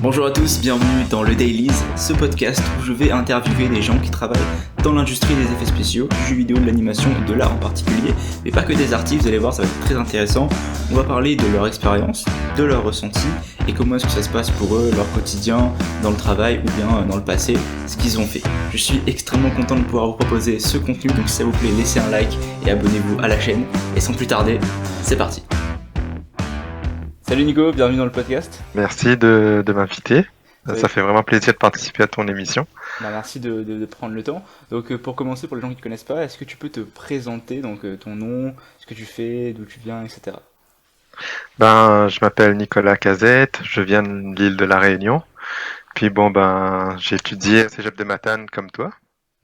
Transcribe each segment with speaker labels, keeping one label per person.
Speaker 1: Bonjour à tous, bienvenue dans le Dailies, ce podcast où je vais interviewer des gens qui travaillent dans l'industrie des effets spéciaux, du jeu vidéo, de l'animation et de l'art en particulier, mais pas que des artistes, vous allez voir, ça va être très intéressant. On va parler de leur expérience, de leur ressenti et comment est-ce que ça se passe pour eux, leur quotidien, dans le travail ou bien dans le passé, ce qu'ils ont fait. Je suis extrêmement content de pouvoir vous proposer ce contenu, donc si ça vous plaît, laissez un like et abonnez-vous à la chaîne. Et sans plus tarder, c'est parti. Salut Nico, bienvenue dans le podcast.
Speaker 2: Merci de m'inviter.
Speaker 1: Ça
Speaker 2: Ça fait vraiment plaisir de participer à ton émission.
Speaker 1: Merci de prendre le temps. Donc pour commencer, pour les gens qui ne te connaissent pas, est-ce que tu peux te présenter, donc ton nom, ce que tu fais, d'où tu viens, etc.
Speaker 2: Je m'appelle Nicolas Cazette, je viens de l'île de la Réunion. Puis j'ai étudié au Cégep de Matane comme toi.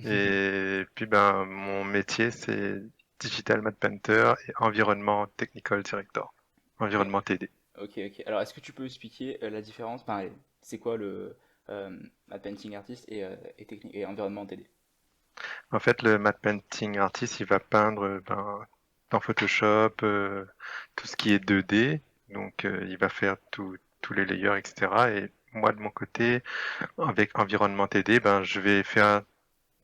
Speaker 2: Et puis mon métier c'est Digital Mad Painter et Environnement Technical Director,
Speaker 1: Ok,
Speaker 2: environnement TD.
Speaker 1: ok. Alors est-ce que tu peux expliquer la différence, enfin, c'est quoi le matte painting artist et environnement TD?
Speaker 2: En fait, le matte painting artist, il va peindre dans Photoshop tout ce qui est 2D. Donc, il va faire tous les layers, etc. Et moi, de mon côté, avec Environnement TD, je vais faire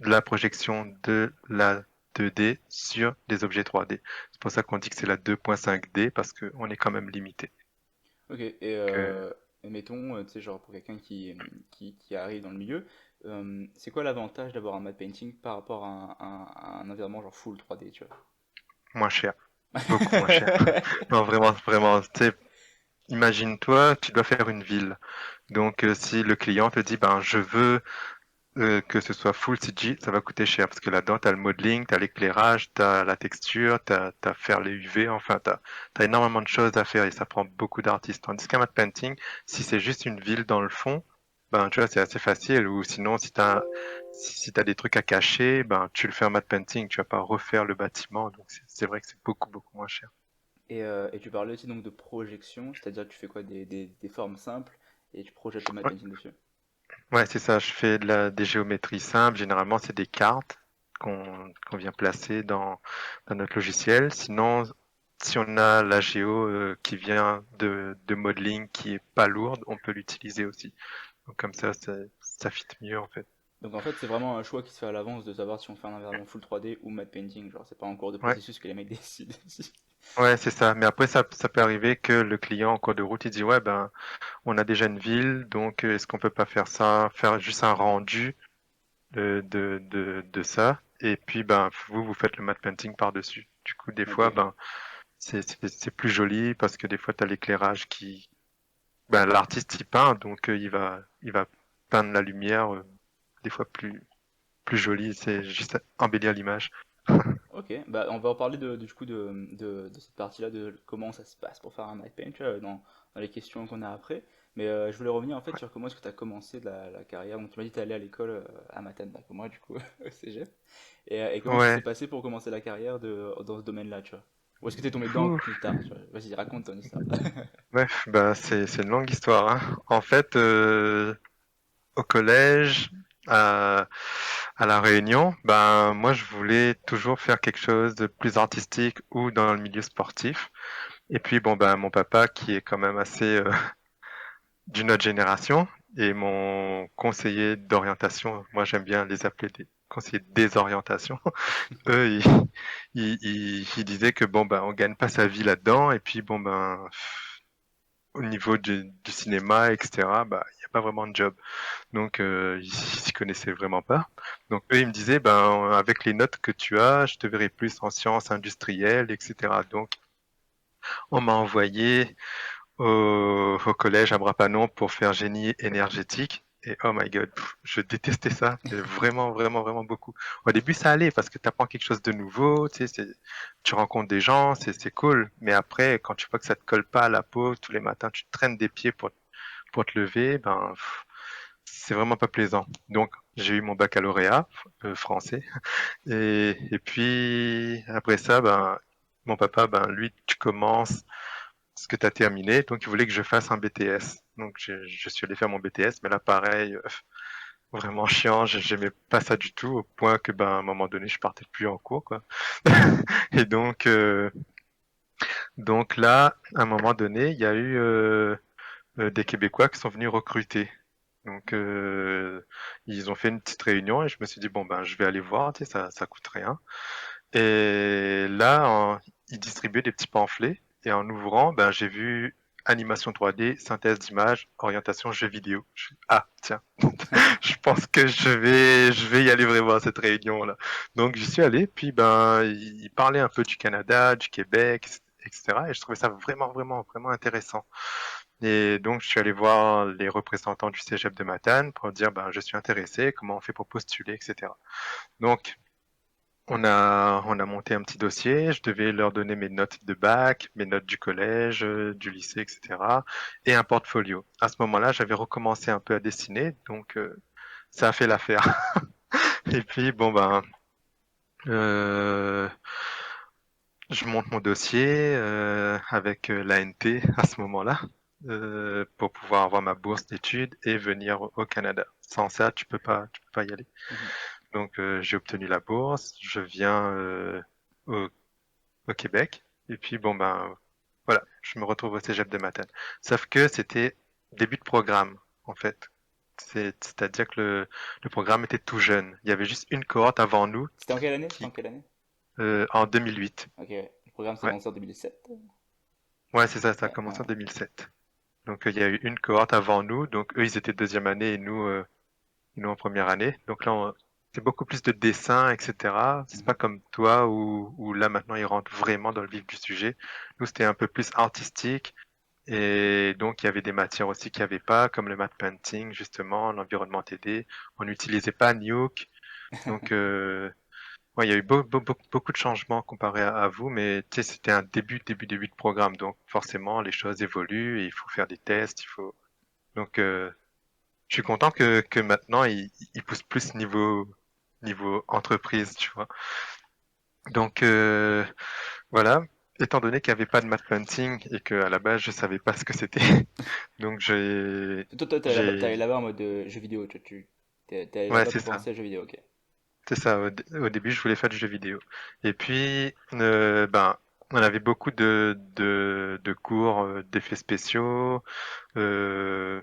Speaker 2: de la projection de la 2D sur des objets 3D. C'est pour ça qu'on dit que c'est la 2.5D parce qu'on est quand même limité.
Speaker 1: Ok,
Speaker 2: Donc,
Speaker 1: et mettons, tu sais, genre pour quelqu'un qui arrive dans le milieu, c'est quoi l'avantage d'avoir un matte painting par rapport à un environnement genre full 3D, tu vois?
Speaker 2: moins cher, beaucoup moins cher. Non, vraiment, vraiment. Tu sais, imagine-toi, tu dois faire une ville. Donc, si le client te dit, je veux que ce soit full CG, ça va coûter cher parce que là-dedans, tu as le modeling, tu as l'éclairage, tu as la texture, tu as faire les UV, enfin, tu as énormément de choses à faire et ça prend beaucoup d'artistes. Tandis qu'un matte painting, si c'est juste une ville dans le fond, tu vois, c'est assez facile. Ou sinon, si t'as des trucs à cacher, tu le fais en matte painting, tu vas pas refaire le bâtiment. Donc, c'est vrai que c'est beaucoup, beaucoup moins cher.
Speaker 1: Et tu parlais aussi donc de projection, c'est-à-dire que tu fais quoi, des formes simples et tu projettes le matte painting dessus.
Speaker 2: Ouais, c'est ça. Je fais des géométries simples. Généralement, c'est des cartes qu'on vient placer dans notre logiciel. Sinon, si on a la géo qui vient de modeling qui est pas lourde, on peut l'utiliser aussi. Donc comme ça fit mieux en fait.
Speaker 1: Donc en fait, c'est vraiment un choix qui se fait à l'avance de savoir si on fait un environnement full 3D ou matte painting, genre c'est pas en cours de
Speaker 2: Ouais,
Speaker 1: processus que les mecs décident.
Speaker 2: ouais, c'est ça. Mais après, ça peut arriver que le client en cours de route, il dit, ouais, on a déjà une ville, donc est-ce qu'on peut pas faire ça, faire juste un rendu de ça. Et puis, vous faites le matte painting par-dessus. Du coup, des
Speaker 1: Ok,
Speaker 2: fois, c'est plus joli parce que des fois, tu as l'éclairage l'artiste il peint, donc il va peindre la lumière des fois plus jolie. C'est juste embellir l'image.
Speaker 1: ok, bah on va en parler du coup de cette partie-là, de comment ça se passe pour faire un matte paint, tu vois, dans les questions qu'on a après. Mais je voulais revenir en fait sur comment est-ce que tu as commencé la carrière. Donc tu m'as dit que tu allé à l'école à Matane, bah, comme moi du coup, au cégep. Et comment ça s'est
Speaker 2: Ouais.
Speaker 1: passé pour commencer la carrière dans ce domaine-là, tu vois? Ou est-ce que t'es tombé dedans
Speaker 2: Ouh.
Speaker 1: plus tard, tu vois? Vas-y, raconte ton histoire.
Speaker 2: Bref, c'est une longue histoire, hein. En fait, au collège, à, à La Réunion, moi, je voulais toujours faire quelque chose de plus artistique ou dans le milieu sportif. Et puis, mon papa, qui est quand même assez d'une autre génération, et mon conseiller d'orientation, moi, j'aime bien les appeler des conseillers de désorientation. Eux, ils disaient que on gagne pas sa vie là-dedans, et puis au niveau du cinéma, etc., il n'y a pas vraiment de job. Donc, ils s'y connaissaient vraiment pas. Donc, eux, ils me disaient, avec les notes que tu as, je te verrai plus en sciences industrielles, etc. Donc, on m'a envoyé au collège à Brapanon pour faire génie énergétique. Et oh my god, je détestais ça, mais vraiment, vraiment, vraiment beaucoup. Au début, ça allait parce que tu apprends quelque chose de nouveau, tu rencontres des gens, c'est cool. Mais après, quand tu vois que ça te colle pas à la peau, tous les matins, tu traînes des pieds pour te lever, c'est vraiment pas plaisant. Donc, j'ai eu mon baccalauréat français. Et puis, après ça, mon papa, lui, tu commences ce que tu as terminé. Donc, il voulait que je fasse un BTS. Donc, je suis allé faire mon BTS, mais là, pareil, vraiment chiant. J'aimais pas ça du tout, au point que, à un moment donné, je partais plus en cours, quoi. Et donc là, à un moment donné, il y a eu des Québécois qui sont venus recruter. Donc, ils ont fait une petite réunion et je me suis dit, bon, ben, je vais aller voir, tu sais, ça coûte rien. Et là, ils distribuaient des petits pamphlets et en ouvrant, ben, j'ai vu animation 3D, synthèse d'images, orientation jeux vidéo. Ah, tiens, je pense que je vais y aller vraiment à cette réunion-là. Donc, j'y suis allé, puis ben, ils parlaient un peu du Canada, du Québec, etc. Et je trouvais ça vraiment, vraiment, vraiment intéressant. Et donc, je suis allé voir les représentants du Cégep de Matane pour dire, ben, je suis intéressé, comment on fait pour postuler, etc. Donc, on a monté un petit dossier, je devais leur donner mes notes de bac, mes notes du collège, du lycée, etc. et un portfolio. À ce moment-là, j'avais recommencé un peu à dessiner, donc ça a fait l'affaire. Et puis, bon, ben, euh, je monte mon dossier avec l'ANT à ce moment-là pour pouvoir avoir ma bourse d'études et venir au Canada. Sans ça, tu peux pas y aller.
Speaker 1: Mhm.
Speaker 2: Donc j'ai obtenu la bourse, je viens au, au Québec et puis bon ben voilà, je me retrouve au Cégep de Matane. Sauf que c'était début de programme en fait. C'est-à-dire que le programme était tout jeune. Il y avait juste une cohorte avant nous
Speaker 1: C'était en quelle année? C'était en
Speaker 2: qui
Speaker 1: quelle année?
Speaker 2: en 2008.
Speaker 1: Ok, ouais. Le programme s'est
Speaker 2: Ouais,
Speaker 1: lancé en 2007.
Speaker 2: ouais c'est ça, ça a
Speaker 1: Ouais,
Speaker 2: commencé en
Speaker 1: ouais.
Speaker 2: 2007. Donc il y a eu une cohorte avant nous, donc eux ils étaient deuxième année et nous en première année. Donc là c'est beaucoup plus de dessins, etc. C'est
Speaker 1: Mhm.
Speaker 2: pas comme toi où là maintenant ils rentrent vraiment dans le vif du sujet. Nous c'était un peu plus artistique et donc il y avait des matières aussi qu'il n'y avait pas, comme le matte painting justement, l'environnement TD. On n'utilisait pas Nuke, donc ouais, il y a eu beaucoup de changements comparé à vous, mais tu sais c'était un début de programme, donc forcément les choses évoluent et il faut faire des tests, il faut donc je suis content que maintenant il pousse plus niveau entreprise, tu vois. Donc voilà, étant donné qu'il n'y avait pas de math planting et que à la base je savais pas ce que c'était, donc
Speaker 1: Toi, t'es allé
Speaker 2: j'ai
Speaker 1: là-bas en mode jeu vidéo. T'es allé
Speaker 2: ouais
Speaker 1: là-bas
Speaker 2: c'est
Speaker 1: pour
Speaker 2: ça,
Speaker 1: commencer le jeu vidéo, ok.
Speaker 2: c'est ça. Au début je voulais faire du jeu vidéo et puis ben on avait beaucoup de cours d'effets spéciaux, euh,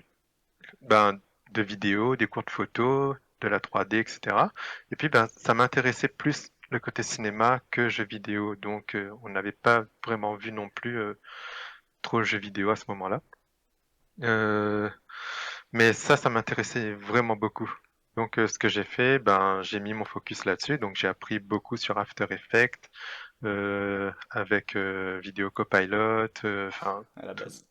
Speaker 2: ben de vidéos, des cours de photo, de la 3D, etc. Et puis ben ça m'intéressait plus le côté cinéma que jeux vidéo, donc on n'avait pas vraiment vu non plus trop de jeux vidéo à ce moment-là. Euh, mais ça m'intéressait vraiment beaucoup. Donc ce que j'ai fait, ben j'ai mis mon focus là-dessus. Donc j'ai appris beaucoup sur After Effects avec Vidéo Copilot. Enfin,
Speaker 1: À la base.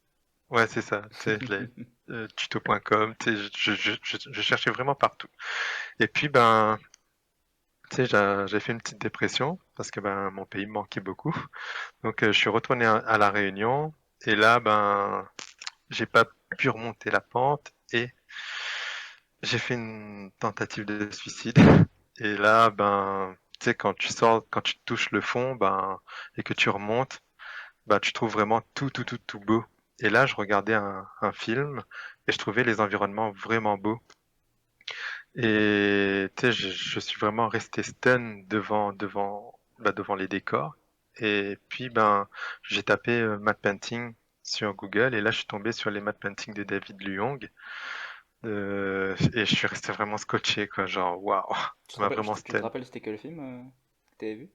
Speaker 2: ouais c'est ça. Tu sais les tuto.com. Tu sais, je cherchais vraiment partout. Et puis ben tu sais j'ai fait une petite dépression parce que ben mon pays me manquait beaucoup. Donc je suis retourné à la Réunion et là ben j'ai pas pu remonter la pente et j'ai fait une tentative de suicide. Et là, ben, tu sais, quand tu sors, quand tu touches le fond, ben, et que tu remontes, ben, tu trouves vraiment tout beau. Et là, je regardais un film et je trouvais les environnements vraiment beaux. Et tu sais, je suis vraiment resté stun devant les décors. Et puis, ben, j'ai tapé matte painting sur Google et là, je suis tombé sur les matte painting de David Luyong. Et je suis resté vraiment scotché, quoi. Genre, waouh, ça m'a vraiment
Speaker 1: Tu te
Speaker 2: stun.
Speaker 1: rappelles c'était quel film que t'avais vu?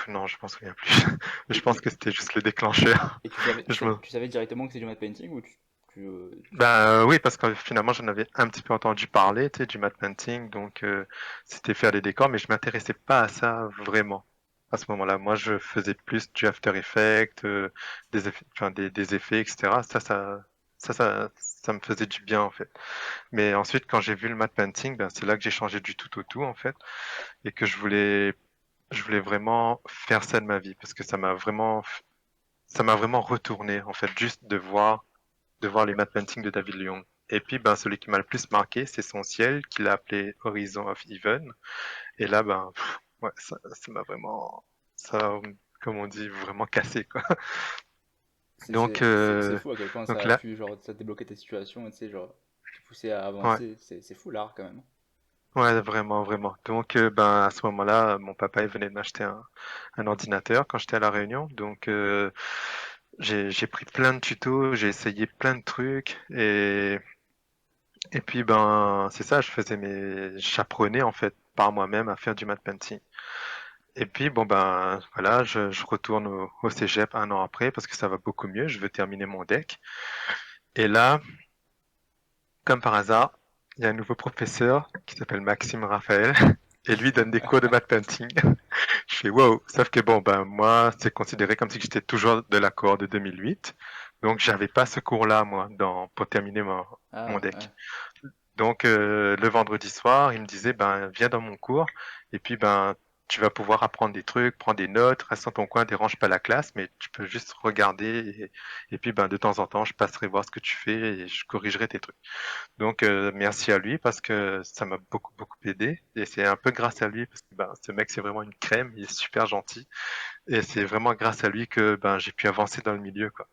Speaker 2: Non, je m'en souviens plus. Je pense
Speaker 1: Et,
Speaker 2: que c'était juste le déclencheur.
Speaker 1: et tu savais,
Speaker 2: Je me...
Speaker 1: tu savais directement que c'était du matte painting ou
Speaker 2: Oui, parce que finalement, j'en avais un petit peu entendu parler, tu sais, du matte painting, donc c'était faire des décors, mais je m'intéressais pas à ça vraiment à ce moment-là. Moi, je faisais plus du After Effects, enfin, des effets, etc. Ça me faisait du bien en fait. Mais ensuite, quand j'ai vu le matte painting, ben, c'est là que j'ai changé du tout au tout en fait, et que je voulais vraiment faire ça de ma vie, parce que ça m'a vraiment retourné en fait, juste de voir les matte paintings de David Lyon. Et puis, ben, celui qui m'a le plus marqué, c'est son ciel, qu'il a appelé Horizon of Even. Et là, ben, ouais, ça m'a vraiment, ça, comme on dit, vraiment cassé, quoi. Donc,
Speaker 1: c'est fou à quel point
Speaker 2: donc
Speaker 1: ça a
Speaker 2: là,
Speaker 1: pu genre ça débloquer ta situation et tu sais genre te pousser à
Speaker 2: ouais,
Speaker 1: avancer. C'est fou l'art quand même.
Speaker 2: ouais, vraiment, vraiment. Donc, ben, à ce moment-là, mon papa, il venait de m'acheter un ordinateur quand j'étais à La Réunion. Donc, J'ai pris plein de tutos, j'ai essayé plein de trucs et puis ben c'est ça, j'apprenais en fait par moi-même à faire du matte painting. Et puis bon ben voilà, je retourne au cégep un an après parce que ça va beaucoup mieux, je veux terminer mon deck. Et là, comme par hasard, il y a un nouveau professeur qui s'appelle Maxime Raphaël et lui donne des cours de matte painting. Je fais wow, sauf que bon ben moi c'est considéré comme si j'étais toujours de la cohorte de 2008, donc j'avais pas ce cours-là moi pour terminer mon
Speaker 1: Ah, ouais.
Speaker 2: deck. Donc le vendredi soir, il me disait ben viens dans mon cours et puis ben tu vas pouvoir apprendre des trucs, prendre des notes, reste dans ton coin, dérange pas la classe, mais tu peux juste regarder et puis ben de temps en temps je passerai voir ce que tu fais et je corrigerai tes trucs. Donc merci à lui parce que ça m'a beaucoup aidé et c'est un peu grâce à lui parce que ben ce mec c'est vraiment une crème, il est super gentil et c'est vraiment grâce à lui que ben j'ai pu avancer dans le milieu quoi.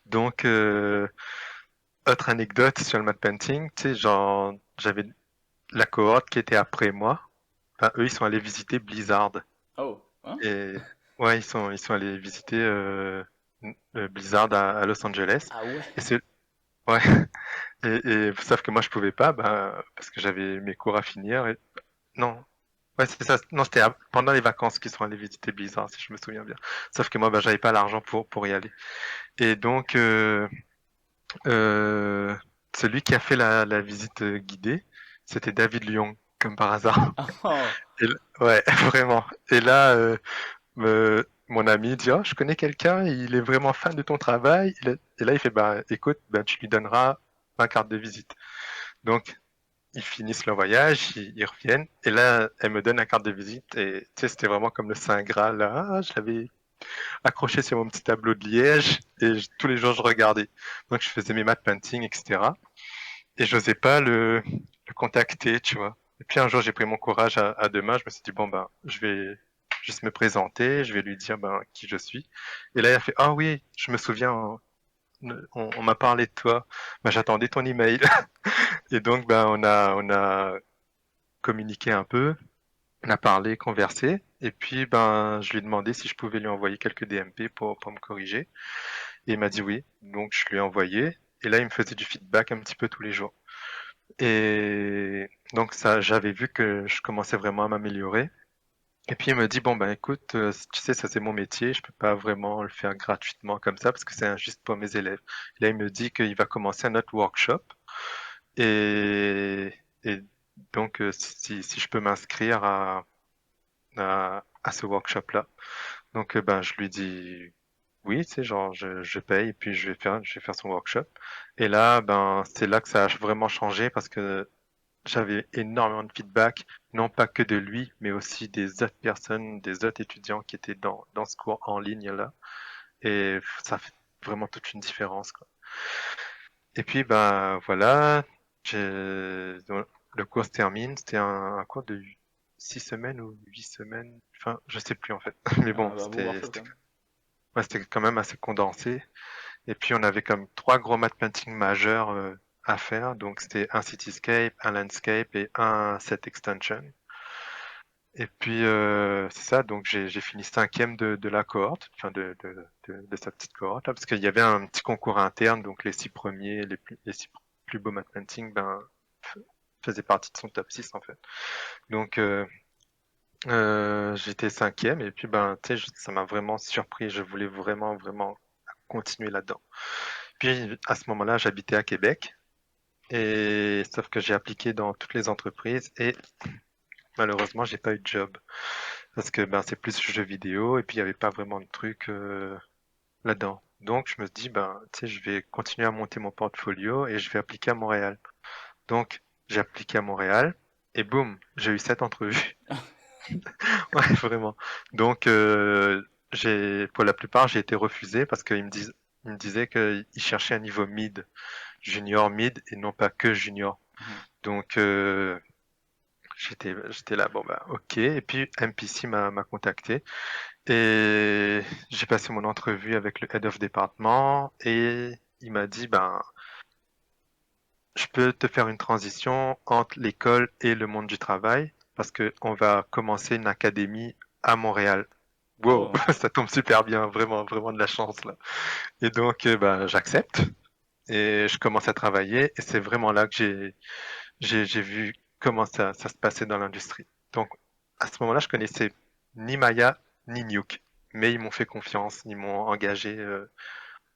Speaker 2: Donc autre anecdote sur le matte painting, tu sais genre j'avais la cohorte qui était après moi, enfin, eux, ils sont allés visiter Blizzard.
Speaker 1: Oh, hein?
Speaker 2: Et ouais, ils sont allés visiter Blizzard à Los Angeles.
Speaker 1: Ah ouais.
Speaker 2: Et c'est, ouais. Sauf que moi, je pouvais pas, bah, parce que j'avais mes cours à finir. Non. Ouais, c'est ça. Non, c'était pendant les vacances qu'ils sont allés visiter Blizzard, si je me souviens bien. Sauf que moi, bah, j'avais pas l'argent pour y aller. Et donc, euh, celui qui a fait la visite guidée, c'était David Lyon, comme par hasard.
Speaker 1: Oh.
Speaker 2: Ouais, vraiment. Et là, mon ami dit, oh, je connais quelqu'un, il est vraiment fan de ton travail. Et là, il fait, bah, écoute, bah, tu lui donneras ma carte de visite. Donc, ils finissent le voyage, ils reviennent. Et là, elle me donne la carte de visite. Et tu sais, c'était vraiment comme le Saint Graal. Là. Ah, je l'avais accroché sur mon petit tableau de liège. Et tous les jours, je regardais. Donc, je faisais mes maths painting, etc. Et j'osais pas le contacter, tu vois. Et puis un jour, j'ai pris mon courage à deux mains. Je me suis dit, bon, ben, je vais juste me présenter, je vais lui dire ben, qui je suis. Et là, il a fait, ah oui, je me souviens, on m'a parlé de toi. Ben, j'attendais ton email. Et donc, ben, on a communiqué un peu, on a parlé, conversé. Et puis, ben, je lui ai demandé si je pouvais lui envoyer quelques DMP pour me corriger. Et il m'a dit oui. Donc, je lui ai envoyé. Et là, il me faisait du feedback un petit peu tous les jours. Et donc ça, j'avais vu que je commençais vraiment à m'améliorer. Et puis il me dit, bon ben écoute, tu sais, ça c'est mon métier, je peux pas vraiment le faire gratuitement comme ça parce que c'est injuste pour mes élèves. Et là il me dit qu'il va commencer un autre workshop et, et donc si je peux m'inscrire à ce workshop-là. Donc ben je lui dis oui, c'est genre je paye et puis je vais faire son workshop. Et là ben c'est là que ça a vraiment changé parce que j'avais énormément de feedback, non pas que de lui, mais aussi des autres personnes, des autres étudiants qui étaient dans ce cours en ligne là. Et ça fait vraiment toute une différence, quoi. Et puis, ben voilà, le cours se termine. C'était un cours de 6 semaines ou 8 semaines. Enfin, je sais plus en fait. Mais bon,
Speaker 1: Ah, bah, beau
Speaker 2: c'était
Speaker 1: workshop
Speaker 2: c'était
Speaker 1: quand même.
Speaker 2: ouais, c'était quand même assez condensé. Et puis, on avait comme trois gros matte painting majeurs à faire. Donc, c'était un cityscape, un landscape et un set extension. Et puis, c'est ça, donc j'ai fini cinquième de la cohorte, enfin de sa petite cohorte, là, parce qu'il y avait un petit concours interne, donc les 6 premiers, les 6 plus beaux matte painting, ben, faisaient partie de son top 6 en fait. Donc, j'étais cinquième, et puis, ben, tu sais, ça m'a vraiment surpris, je voulais vraiment continuer là-dedans. Puis, à ce moment-là, j'habitais à Québec, et sauf que j'ai appliqué dans toutes les entreprises, et malheureusement, j'ai pas eu de job. Parce que ben c'est plus jeux vidéo et puis il n'y avait pas vraiment de trucs là-dedans. Donc je me dis ben tu sais je vais continuer à monter mon portfolio et je vais appliquer à Montréal. Donc j'ai appliqué à Montréal et boum, j'ai eu 7 entrevues. Ouais, vraiment. Donc j'ai pour la plupart j'ai été refusé parce qu'ils me disaient qu'ils cherchaient un niveau mid, junior mid et non pas que junior.
Speaker 1: Mhm.
Speaker 2: Donc j'étais là bon bah OK et puis MPC m'a contacté. Et j'ai passé mon entrevue avec le head of département et il m'a dit, ben, je peux te faire une transition entre l'école et le monde du travail parce que on va commencer une académie à Montréal. wow,
Speaker 1: Oh.
Speaker 2: ça tombe super bien, vraiment, vraiment de la chance là. Et donc, bah, j'accepte et je commence à travailler et c'est vraiment là que j'ai vu comment ça se passait dans l'industrie. Donc, à ce moment-là, je connaissais ni Maya ni Nuke, mais ils m'ont fait confiance, ils m'ont engagé,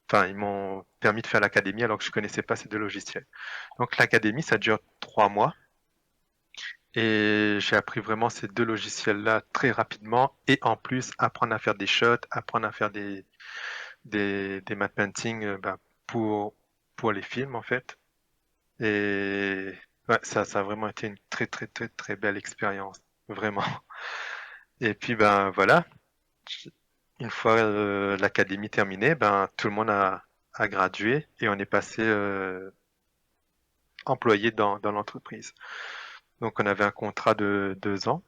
Speaker 2: enfin, ils m'ont permis de faire l'académie alors que je connaissais pas ces deux logiciels. Donc, l'académie, ça dure 3 mois et j'ai appris vraiment ces deux logiciels-là très rapidement et en plus apprendre à faire des shots, apprendre à faire des matte painting bah, pour, pour les films en fait. Et ouais, ça a vraiment été une très très très très belle expérience, vraiment. Et puis ben voilà, une fois l'académie terminée, ben tout le monde a gradué et on est passé employé dans l'entreprise. Donc on avait un contrat de 2 ans.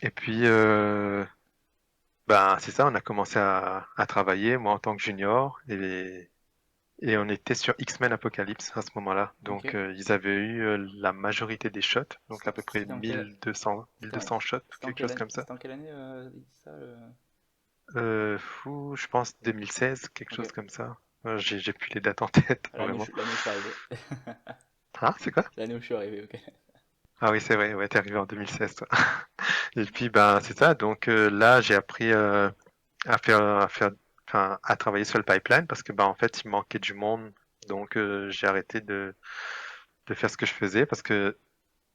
Speaker 2: Et puis ben c'est ça, on a commencé à travailler, moi en tant que junior, et on était sur X-Men Apocalypse à ce moment-là.
Speaker 1: Ok.
Speaker 2: Donc ils avaient eu la majorité des shots, donc à peu près
Speaker 1: C'était en quelle,
Speaker 2: 1200,
Speaker 1: c'était en,
Speaker 2: 1200 shots,
Speaker 1: c'était en
Speaker 2: quelque
Speaker 1: quelle
Speaker 2: chose
Speaker 1: année,
Speaker 2: comme ça.
Speaker 1: c'était en quelle année ça
Speaker 2: Je pense 2016, quelque
Speaker 1: Ok.
Speaker 2: chose comme ça. J'ai plus les dates en tête,
Speaker 1: L'année où,
Speaker 2: vraiment.
Speaker 1: l'année où je suis arrivé.
Speaker 2: Ah, c'est quoi?
Speaker 1: L'année où je suis arrivé, ok.
Speaker 2: Ah oui, c'est vrai, ouais, t'es arrivé en 2016, toi. Et puis, ben, c'est ça. Donc là, j'ai appris enfin, à travailler sur le pipeline parce que, ben, en fait, il manquait du monde. Donc, j'ai arrêté de faire ce que je faisais parce que,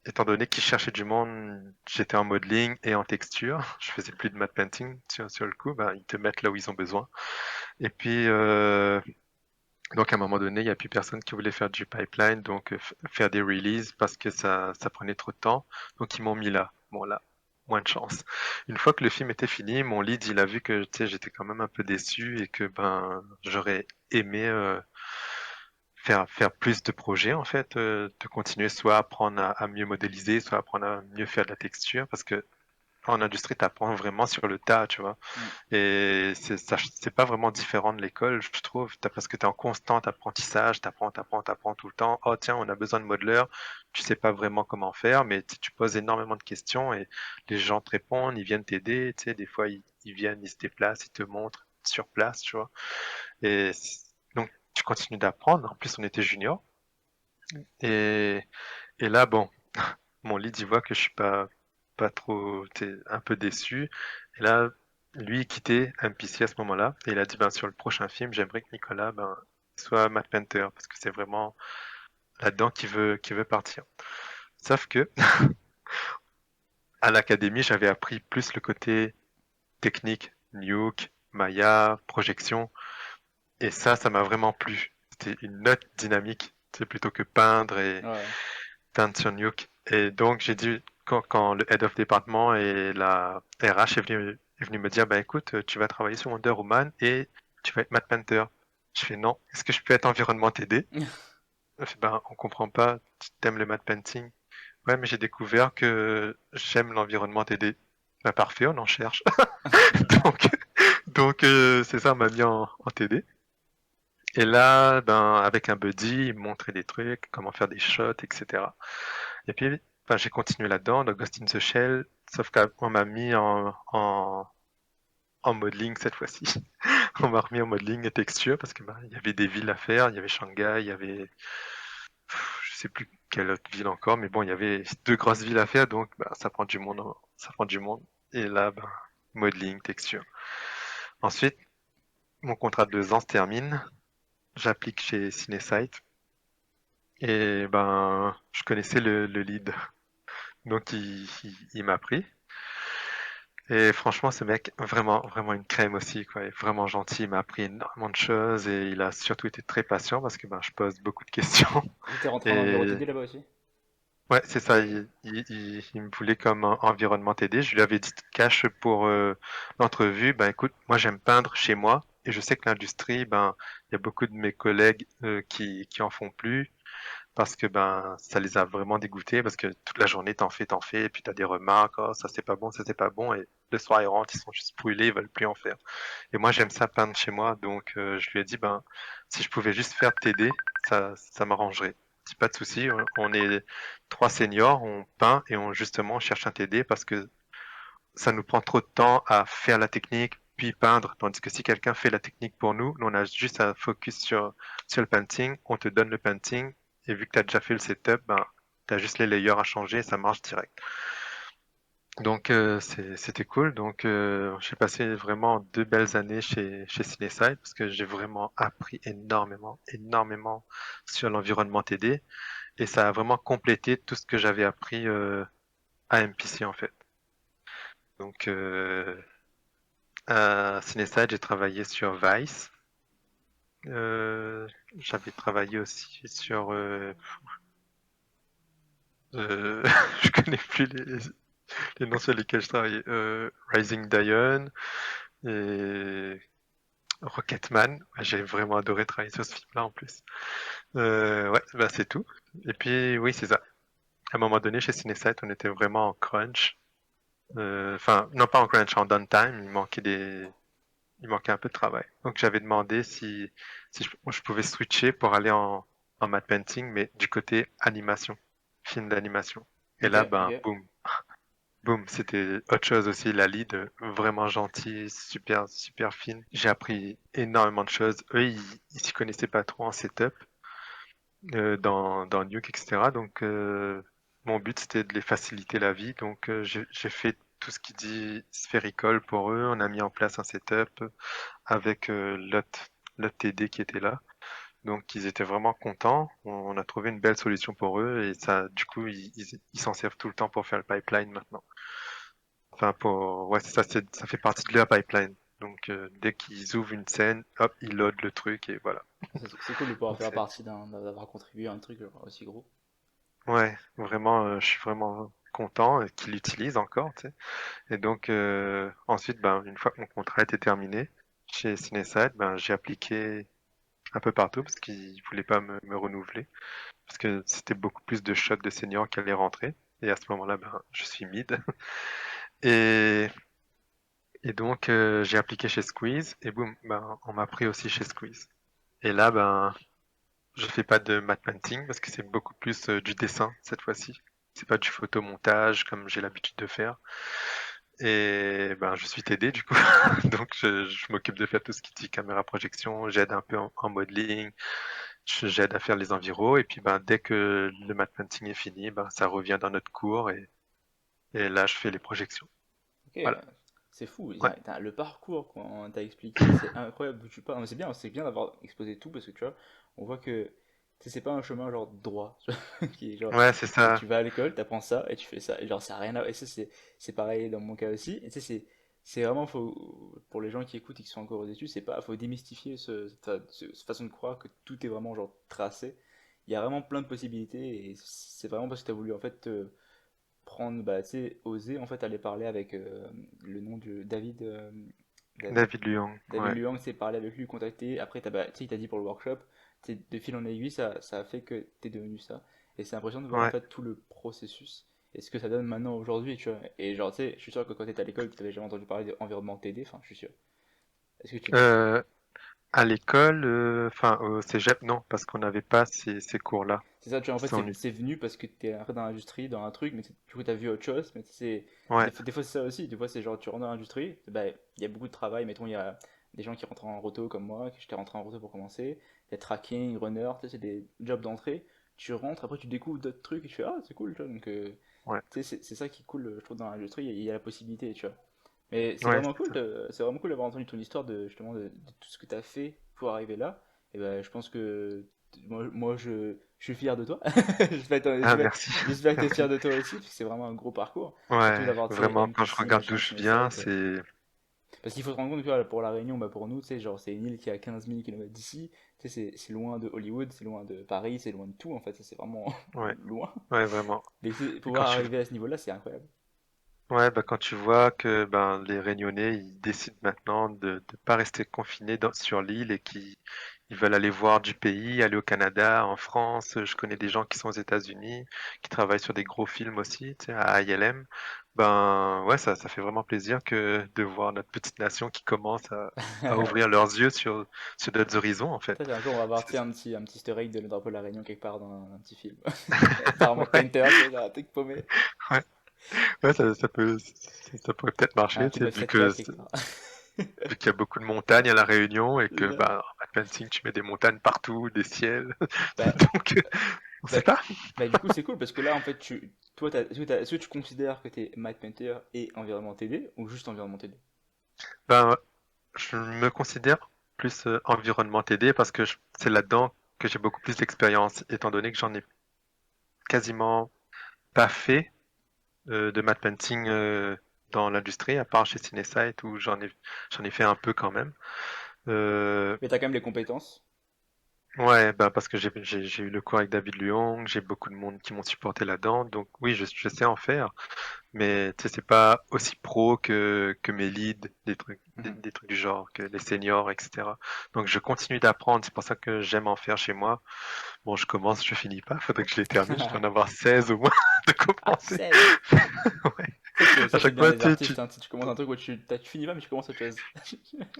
Speaker 2: étant donné qu'ils cherchaient du monde, j'étais en modeling et en texture. Je faisais plus de matte painting sur le coup. Ben, ils te mettent là où ils ont besoin. Et puis, donc à un moment donné, il n'y a plus personne qui voulait faire du pipeline, donc faire des releases parce que ça prenait trop de temps. Donc ils m'ont mis là. Bon là, moins de chance. Une fois que le film était fini, mon lead, il a vu que tu sais, j'étais quand même un peu déçu et que ben j'aurais aimé faire plus de projets en fait, de continuer soit à apprendre à mieux modéliser, soit apprendre à mieux faire de la texture parce que en industrie, tu apprends vraiment sur le tas, tu vois.
Speaker 1: Mm.
Speaker 2: Et c'est pas vraiment différent de l'école, je trouve, parce que tu es en constant apprentissage, t'apprends tout le temps. Oh tiens, on a besoin de modeleurs, tu sais pas vraiment comment faire, mais tu poses énormément de questions et les gens te répondent, ils viennent t'aider, tu sais, des fois ils viennent, ils se déplacent, ils te montrent sur place, tu vois. Et donc tu continues d'apprendre. En plus, on était junior. Et, et là, bon, mon lead, il voit que je suis pas trop, t'es un peu déçu. Et là, lui, il quittait MPC à ce moment-là. Et il a dit, ben, sur le prochain film, j'aimerais que Nicolas, ben, soit Matt Painter, parce que c'est vraiment là-dedans qu'il veut partir. Sauf que, à l'académie, j'avais appris plus le côté technique, Nuke, Maya, projection. Et ça m'a vraiment plu. C'était une autre dynamique, c'est plutôt que peindre et
Speaker 1: Ouais.
Speaker 2: peindre sur Nuke. Et donc, j'ai dit, quand le head of département et la RH est venu me dire, bah écoute, tu vas travailler sur Wonder Woman et tu vas être Matt Panther. Je fais non, est-ce que je peux être environnement TD? Elle fait, ben, on comprend pas, tu t'aimes le matte painting. Ouais, mais j'ai découvert que j'aime l'environnement TD. Bah parfait, on en cherche. donc, donc c'est ça, on m'a mis en TD. Et là, ben, avec un buddy, il me montrait des trucs, comment faire des shots, etc. Et puis, ben, j'ai continué là-dedans, dans Ghost in the Shell, sauf qu'on m'a mis en modeling cette fois-ci. On m'a remis en modeling et texture parce que ben, il y avait des villes à faire, il y avait Shanghai, il y avait, je sais plus quelle autre ville encore, mais bon, il y avait deux grosses villes à faire, donc ben, ça prend du monde, ça prend du monde. Et là, ben, modeling, texture. Ensuite, mon contrat de 2 ans se termine, j'applique chez Cinesite et ben, je connaissais le lead, donc il m'a pris. Et franchement, ce mec, vraiment, vraiment une crème aussi, quoi. Il est vraiment gentil, il m'a appris énormément de choses et il a surtout été très patient parce que ben, je pose beaucoup de questions.
Speaker 1: Et t'es rentré en enviro
Speaker 2: Et
Speaker 1: TD là-bas aussi?
Speaker 2: ouais, c'est ça, il me voulait comme environnement TD. Je lui avais dit cash pour l'entrevue, ben écoute, moi j'aime peindre chez moi et je sais que l'industrie, ben, il y a beaucoup de mes collègues qui en font plus parce que ben ça les a vraiment dégoûtés parce que toute la journée t'en fais et puis t'as des remarques, oh, ça c'est pas bon, ça c'est pas bon et le soir ils rentrent, ils sont juste brûlés, ils veulent plus en faire. Et moi j'aime ça peindre chez moi donc je lui ai dit ben si je pouvais juste faire t'aider, ça m'arrangerait. Dis pas de souci, on est 3 seniors, on peint et on justement on cherche un TD parce que ça nous prend trop de temps à faire la technique puis peindre. Tandis que si quelqu'un fait la technique pour nous, nous on a juste à focus sur le painting, on te donne le painting et vu que tu as déjà fait le setup, ben, tu as juste les layers à changer et ça marche direct. Donc c'était cool. Donc j'ai passé vraiment 2 belles années chez Cineside parce que j'ai vraiment appris énormément, énormément sur l'environnement TD et ça a vraiment complété tout ce que j'avais appris à MPC en fait. Donc à Cineside, j'ai travaillé sur Vice. J'avais travaillé aussi sur je connais plus les noms sur lesquels je travaillais. Rising Dion et Rocketman. Ouais, j'ai vraiment adoré travailler sur ce film-là en plus. Ouais, bah c'est tout. Et puis oui, c'est ça. À un moment donné, chez Cinesite, on était vraiment en crunch. Enfin, non pas en crunch, en downtime. Il manquait un peu de travail. Donc j'avais demandé si je pouvais switcher pour aller en matte painting, mais du côté animation, film d'animation. Et
Speaker 1: Ok,
Speaker 2: là, ben,
Speaker 1: ok.
Speaker 2: boum, boum, c'était autre chose aussi. La lead, vraiment gentille, super, super fine. J'ai appris énormément de choses. Eux, ils s'y connaissaient pas trop en setup, dans Nuke, etc. Donc, mon but, c'était de les faciliter la vie. Donc, j'ai fait tout ce qui dit sphérical pour eux. On a mis en place un setup avec l'autre TD qui était là. Donc ils étaient vraiment contents. On a trouvé une belle solution pour eux et ça, du coup, ils s'en servent tout le temps pour faire le pipeline maintenant. Enfin, ouais, c'est ça, ça fait partie de leur pipeline. Donc dès qu'ils ouvrent une scène, hop, ils loadent le truc et voilà.
Speaker 1: C'est cool de pouvoir
Speaker 2: Donc
Speaker 1: faire partie d'avoir contribué à un truc aussi gros.
Speaker 2: ouais, vraiment, je suis vraiment content qu'ils l'utilisent encore, tu sais. Et donc ensuite, ben, une fois que mon contrat était terminé chez Cineside, ben, j'ai appliqué un peu partout parce qu'ils voulaient pas me renouveler. Parce que c'était beaucoup plus de shots de seniors qui allaient rentrer. Et à ce moment-là, ben, je suis mid. Et, et donc, j'ai appliqué chez Squeeze, et boum, ben, on m'a pris aussi chez Squeeze. Et là, ben, je fais pas de matte painting parce que c'est beaucoup plus du dessin cette fois-ci. C'est pas du photomontage comme j'ai l'habitude de faire. Et ben, je suis TD du coup. Donc, je m'occupe de faire tout ce qui dit caméra projection. J'aide un peu en modeling. J'aide à faire les enviros. Et puis, ben, dès que le matte painting est fini, ben, ça revient dans notre cours. Et là, je fais les projections.
Speaker 1: Ok,
Speaker 2: Voilà.
Speaker 1: c'est fou.
Speaker 2: Ouais.
Speaker 1: Le parcours qu'on t'a expliqué, c'est incroyable d'où tu parles. Mais c'est bien d'avoir exposé tout parce que tu vois, on voit que tu sais, c'est pas un chemin genre droit, tu vois, qui est genre,
Speaker 2: Ouais, c'est ça.
Speaker 1: tu vas à l'école, t'apprends ça et tu fais ça. Et genre, ça a rien à. Et ça, c'est pareil dans mon cas aussi. Et tu sais, c'est vraiment faut, pour les gens qui écoutent et qui sont encore aux études, c'est pas, faut démystifier cette façon de croire que tout est vraiment genre tracé. Il y a vraiment plein de possibilités et c'est vraiment parce que tu as voulu en fait prendre, bah, tu sais, oser en fait aller parler avec le nom de David, David,
Speaker 2: David Luong.
Speaker 1: David
Speaker 2: Ouais.
Speaker 1: Luang, c'est parler avec lui, contacter. Après, bah, tu sais, il t'a dit pour le workshop, de fil en aiguille, ça a fait que t'es devenu ça. Et c'est impressionnant de voir en
Speaker 2: Ouais.
Speaker 1: fait tout le processus et ce que ça donne maintenant aujourd'hui, tu vois. Et genre, tu sais, je suis sûr que quand t'étais à l'école, tu t'avais jamais entendu parler d'environnement TD, enfin, je suis sûr. Est-ce que tu l'as?
Speaker 2: Euh, à l'école, enfin, au cégep, non, parce qu'on n'avait pas ces cours-là.
Speaker 1: C'est ça, tu vois, en fait,
Speaker 2: C'est en
Speaker 1: c'est venu parce que t'es rentré dans l'industrie, dans un truc, mais du coup, t'as vu autre chose. Mais c'est,
Speaker 2: Ouais.
Speaker 1: des fois, c'est ça aussi. Des fois, c'est genre, tu rentres dans l'industrie, bah, il y a beaucoup de travail. Mettons, il y a des gens qui rentrent en roto comme moi, que j'étais rentré en roto pour commencer. Il y a tracking, runner, tu sais, c'est des jobs d'entrée. Tu rentres, après, tu découvres d'autres trucs et tu fais, ah, c'est cool, tu vois. Donc,
Speaker 2: Ouais.
Speaker 1: tu sais, c'est ça qui est cool, je trouve, dans l'industrie. Il y a la possibilité, tu vois. Mais
Speaker 2: Ouais, c'est ça.
Speaker 1: c'est vraiment cool d'avoir entendu ton histoire de justement de tout ce que tu as fait pour arriver là. Et ben, je pense que je suis fier de toi.
Speaker 2: Ah, merci.
Speaker 1: J'espère que tu es
Speaker 2: Merci.
Speaker 1: fier de toi aussi, parce que c'est vraiment un gros parcours. Surtout
Speaker 2: Ouais,
Speaker 1: d'avoir, tu sais,
Speaker 2: vraiment, quand je
Speaker 1: MPC,
Speaker 2: regarde d'où
Speaker 1: machin,
Speaker 2: je viens,
Speaker 1: Cinesite.
Speaker 2: c'est...
Speaker 1: Parce qu'il faut se rendre compte que voilà, pour La Réunion, bah pour nous, tu sais, genre, c'est une île qui est à 15 000 km d'ici. Tu sais, c'est loin de Hollywood, c'est loin de Paris, c'est loin de tout, en fait. C'est vraiment
Speaker 2: Ouais,
Speaker 1: loin.
Speaker 2: ouais, vraiment.
Speaker 1: Mais
Speaker 2: Et quand
Speaker 1: pouvoir
Speaker 2: tu
Speaker 1: arriver à ce niveau-là, c'est incroyable.
Speaker 2: Ouais, bah, quand tu vois que ben, les Réunionnais, ils décident maintenant de ne pas rester confinés sur l'île et qu'ils ils veulent aller voir du pays, aller au Canada, en France. Je connais des gens qui sont aux États-Unis, qui travaillent sur des gros films aussi, tu sais, à ILM. Ben ouais, ça fait vraiment plaisir que de voir notre petite nation qui commence à ouvrir leurs yeux sur d'autres horizons, en fait.
Speaker 1: Peut-être un jour on va avoir tu sais,
Speaker 2: C'est-
Speaker 1: un petit easter egg de le drapeau de la Réunion quelque part dans un petit film. Par Mike Painter, tu sais, genre un truc paumé.
Speaker 2: Ouais. Ouais, ça pourrait peut-être
Speaker 1: Ah,
Speaker 2: marcher,
Speaker 1: tu
Speaker 2: tu sais,
Speaker 1: mettrais tes quelque part.
Speaker 2: vu qu'il y a beaucoup de montagnes à La Réunion et
Speaker 1: C'est
Speaker 2: que,
Speaker 1: ça.
Speaker 2: bah, en backpancing, tu mets des montagnes partout, des ciels.
Speaker 1: Bah,
Speaker 2: Donc, on
Speaker 1: bah,
Speaker 2: sait pas.
Speaker 1: du coup, c'est cool parce que là, en fait, toi, est-ce que tu considères que t'es Mike Painter et environnement TD ou juste environnement TD?
Speaker 2: Ben, je me considère plus environnement TD parce que c'est là-dedans que j'ai beaucoup plus d'expérience, étant donné que j'en ai quasiment pas fait de matte painting dans l'industrie, à part chez Cinesite où j'en ai fait un peu quand même. Euh,
Speaker 1: Mais t'as quand même les compétences.
Speaker 2: ouais, bah parce que j'ai eu le cours avec David Luong, j'ai beaucoup de monde qui m'ont supporté là-dedans, donc oui, je sais en faire, mais tu sais, c'est pas aussi pro que mes leads,
Speaker 1: Mhm.
Speaker 2: des trucs du genre, que les seniors, etc. Donc je continue d'apprendre, c'est pour ça que j'aime en faire chez moi. Bon, je commence, je finis pas, faudrait que je les termine, je dois en avoir 16 au moins de
Speaker 1: Ah,
Speaker 2: commencer.
Speaker 1: 16!
Speaker 2: Ouais.
Speaker 1: Ça,
Speaker 2: À
Speaker 1: c'est
Speaker 2: chaque
Speaker 1: bien
Speaker 2: fois,
Speaker 1: les artistes, hein. Tu commences un truc où tu finis pas, mais tu commences autre chose.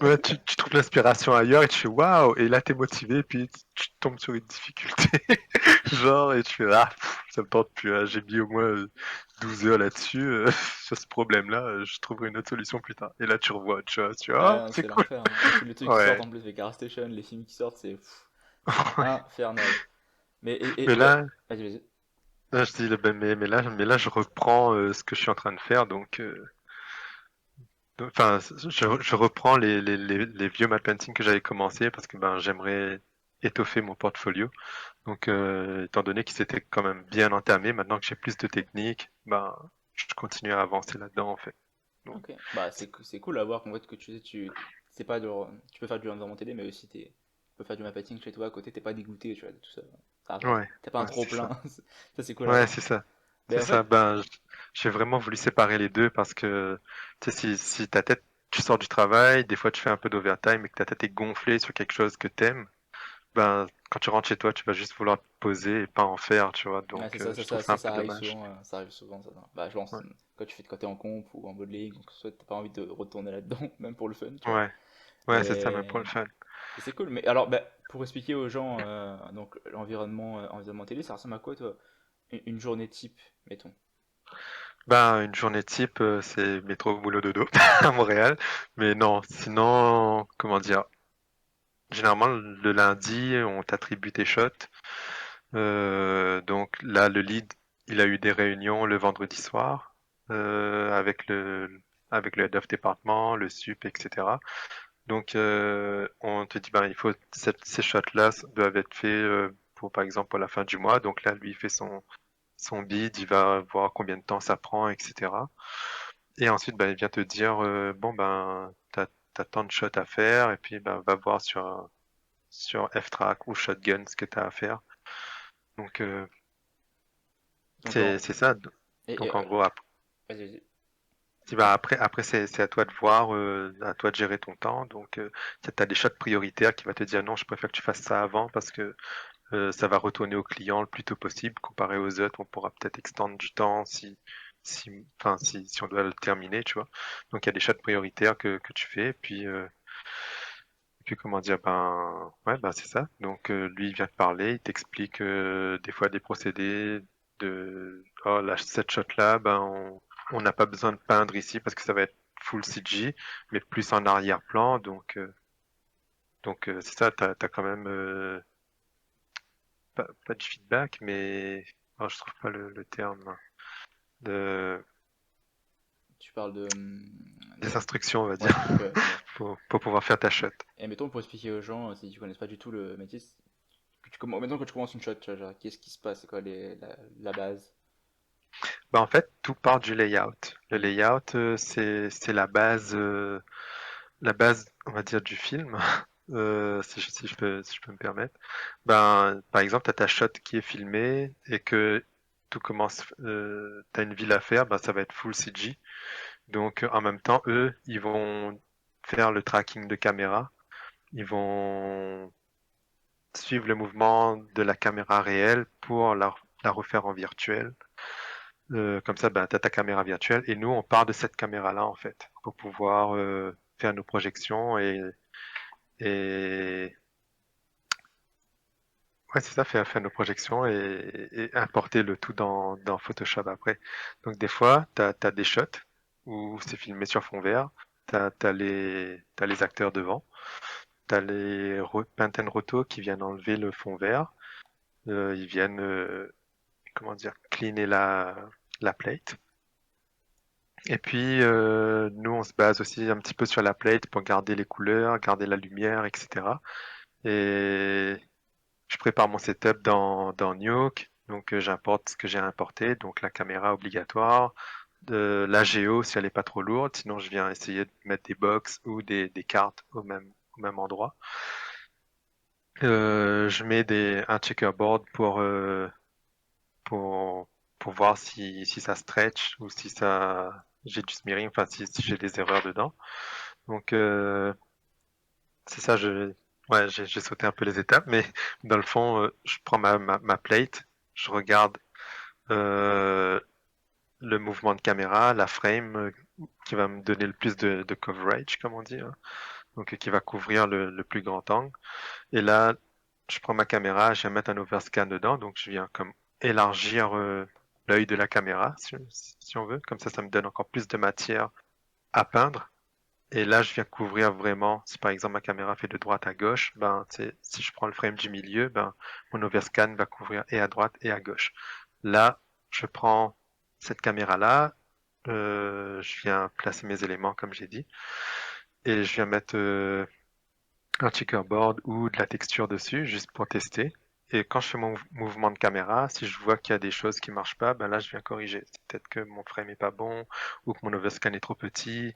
Speaker 2: ouais, tu trouves l'inspiration ailleurs et tu fais waouh, et là t'es motivé, puis tu tombes sur une difficulté, genre, et tu fais ah, ça me tente plus, hein, j'ai mis au moins 12 heures là-dessus, sur ce problème-là, je trouverai une autre solution plus tard. Et là tu revois autre chose, tu vois,
Speaker 1: Ouais,
Speaker 2: oh,
Speaker 1: non,
Speaker 2: c'est
Speaker 1: c'est
Speaker 2: cool.
Speaker 1: l'enfer, hein. Et tous les trucs qui sortent
Speaker 2: Ouais,
Speaker 1: en plus avec Car Station, les films qui sortent, c'est
Speaker 2: ouais.
Speaker 1: infernal. Mais,
Speaker 2: Mais
Speaker 1: bah,
Speaker 2: là,
Speaker 1: vas-y, vas-y.
Speaker 2: je dis, ben, mais là, je reprends ce que je suis en train de faire, enfin, je reprends les vieux matte painting que j'avais commencé parce que ben j'aimerais étoffer mon portfolio. Donc, étant donné qu'il s'était quand même bien entamé, maintenant que j'ai plus de technique, ben je continue à avancer là-dedans en fait. Donc,
Speaker 1: Ok, bah c'est cool à voir qu'en fait que c'est pas de, tu peux faire du environnement TD, mais aussi tu peux faire du mapping chez toi à côté, t'es pas dégoûté, tu vois, de tout ça.
Speaker 2: ouais,
Speaker 1: T'as pas un
Speaker 2: ouais,
Speaker 1: trop
Speaker 2: c'est
Speaker 1: plein.
Speaker 2: ça.
Speaker 1: Ça c'est cool à
Speaker 2: Ouais,
Speaker 1: voir.
Speaker 2: c'est ça.
Speaker 1: Mais
Speaker 2: C'est
Speaker 1: en
Speaker 2: ça.
Speaker 1: fait,
Speaker 2: Ben, j'ai vraiment voulu séparer les deux parce que tu sais, si ta tête, tu sors du travail, des fois tu fais un peu d'overtime et que ta tête est gonflée sur quelque chose que t'aimes, ben quand tu rentres chez toi, tu vas juste vouloir te poser et pas en faire, tu vois.
Speaker 1: ouais, c'est
Speaker 2: Donc,
Speaker 1: ça,
Speaker 2: je trouve ça un peu dommage.
Speaker 1: ça arrive souvent, ça. Bah je pense,
Speaker 2: Ouais,
Speaker 1: quand t'es en comp ou en modeling, donc soit t'as pas envie de retourner là-dedans, même pour le fun, tu vois.
Speaker 2: ouais, ouais, c'est ça, même pour
Speaker 1: Et,
Speaker 2: le fun.
Speaker 1: et c'est cool. Mais alors, bah, pour expliquer aux gens, donc environnement télé, ça ressemble à quoi, toi? Une journée type, mettons.
Speaker 2: Ben, une journée type, c'est métro, boulot, dodo à Montréal. Mais non, sinon, comment dire, généralement, le lundi, on t'attribue tes shots. Donc là, le lead, il a eu des réunions le vendredi soir avec avec le head of département, le sup, etc. Donc on te dit ben il faut ces shots-là doivent être faits pour par exemple pour la fin du mois. Donc là, lui il fait son bid, il va voir combien de temps ça prend, etc. Et ensuite ben il vient te dire bon ben t'as tant de shots à faire et puis ben va voir sur F-Track ou Shotgun ce que t'as à faire. Donc
Speaker 1: Donc, en,
Speaker 2: c'est ça.
Speaker 1: et,
Speaker 2: Donc en gros,
Speaker 1: vas-y, vas-y.
Speaker 2: bah, après c'est à toi de voir, à toi de gérer ton temps. Donc tu as des shots prioritaires qui va te dire non, je préfère que tu fasses ça avant parce que ça va retourner au client le plus tôt possible. Comparé aux autres, on pourra peut-être extendre du temps si on doit le terminer, tu vois. Donc il y a des shots prioritaires que tu fais. Puis comment dire, ben ouais, ben c'est ça. Donc lui il vient te parler, il t'explique des fois des procédés de oh là cette shot là, ben on n'a pas besoin de peindre ici parce que ça va être full CG, mais plus en arrière-plan. Donc c'est ça, t'as quand même pas de feedback, mais oh, je trouve pas le terme de
Speaker 1: Tu parles
Speaker 2: des instructions, on va
Speaker 1: ouais,
Speaker 2: dire,
Speaker 1: ok, ouais.
Speaker 2: pour pouvoir faire ta shot.
Speaker 1: Et mettons, pour expliquer aux gens, si tu connais pas du tout le métier, mettons que tu commences une shot, tu vois, genre, qu'est-ce qui se passe, c'est quoi la base?
Speaker 2: Bah en fait, tout part du layout. Le layout, c'est la base, on va dire, du film, si je peux me permettre. Ben, par exemple, tu as ta shot qui est filmée et que tout commence, tu as une ville à faire, ben, ça va être full CG. Donc, en même temps, eux, ils vont faire le tracking de caméra. Ils vont suivre le mouvement de la caméra réelle pour la refaire en virtuel. Comme ça, ben, tu as ta caméra virtuelle et nous, on part de cette caméra-là, en fait, pour pouvoir faire nos projections et Ouais, c'est ça, faire nos projections et importer le tout dans Photoshop après. Donc des fois, t'as des shots où c'est filmé sur fond vert, t'as les acteurs devant, t'as les paint and roto qui viennent enlever le fond vert, ils viennent, comment dire, cleaner la plate. Et puis, nous, on se base aussi un petit peu sur la plate pour garder les couleurs, garder la lumière, etc. Et je prépare mon setup dans Nuke, donc j'importe ce que j'ai à importer, donc la caméra obligatoire, la géo si elle est pas trop lourde, sinon je viens essayer de mettre des box ou des cartes au même endroit. Je mets un checkerboard pour, pour voir si ça stretch ou si ça j'ai du smearing, enfin si j'ai des erreurs dedans. Donc c'est ça, ouais, j'ai sauté un peu les étapes, mais dans le fond, je prends ma plate, je regarde euh, le mouvement de caméra, la frame qui va me donner le plus de coverage, comme on dit, hein. Donc qui va couvrir le plus grand angle. Et là, je prends ma caméra, je viens mettre un overscan dedans, donc je viens comme élargir l'œil de la caméra, si on veut. Comme ça me donne encore plus de matière à peindre. Et là, je viens couvrir vraiment, si par exemple ma caméra fait de droite à gauche, ben, si je prends le frame du milieu, ben, mon overscan va couvrir et à droite et à gauche. Là, je prends cette caméra-là, je viens placer mes éléments comme j'ai dit, et je viens mettre un checkerboard ou de la texture dessus, juste pour tester. Et quand je fais mon mouvement de caméra, si je vois qu'il y a des choses qui marchent pas, ben là je viens corriger. C'est peut-être que mon frame est pas bon, ou que mon overscan est trop petit,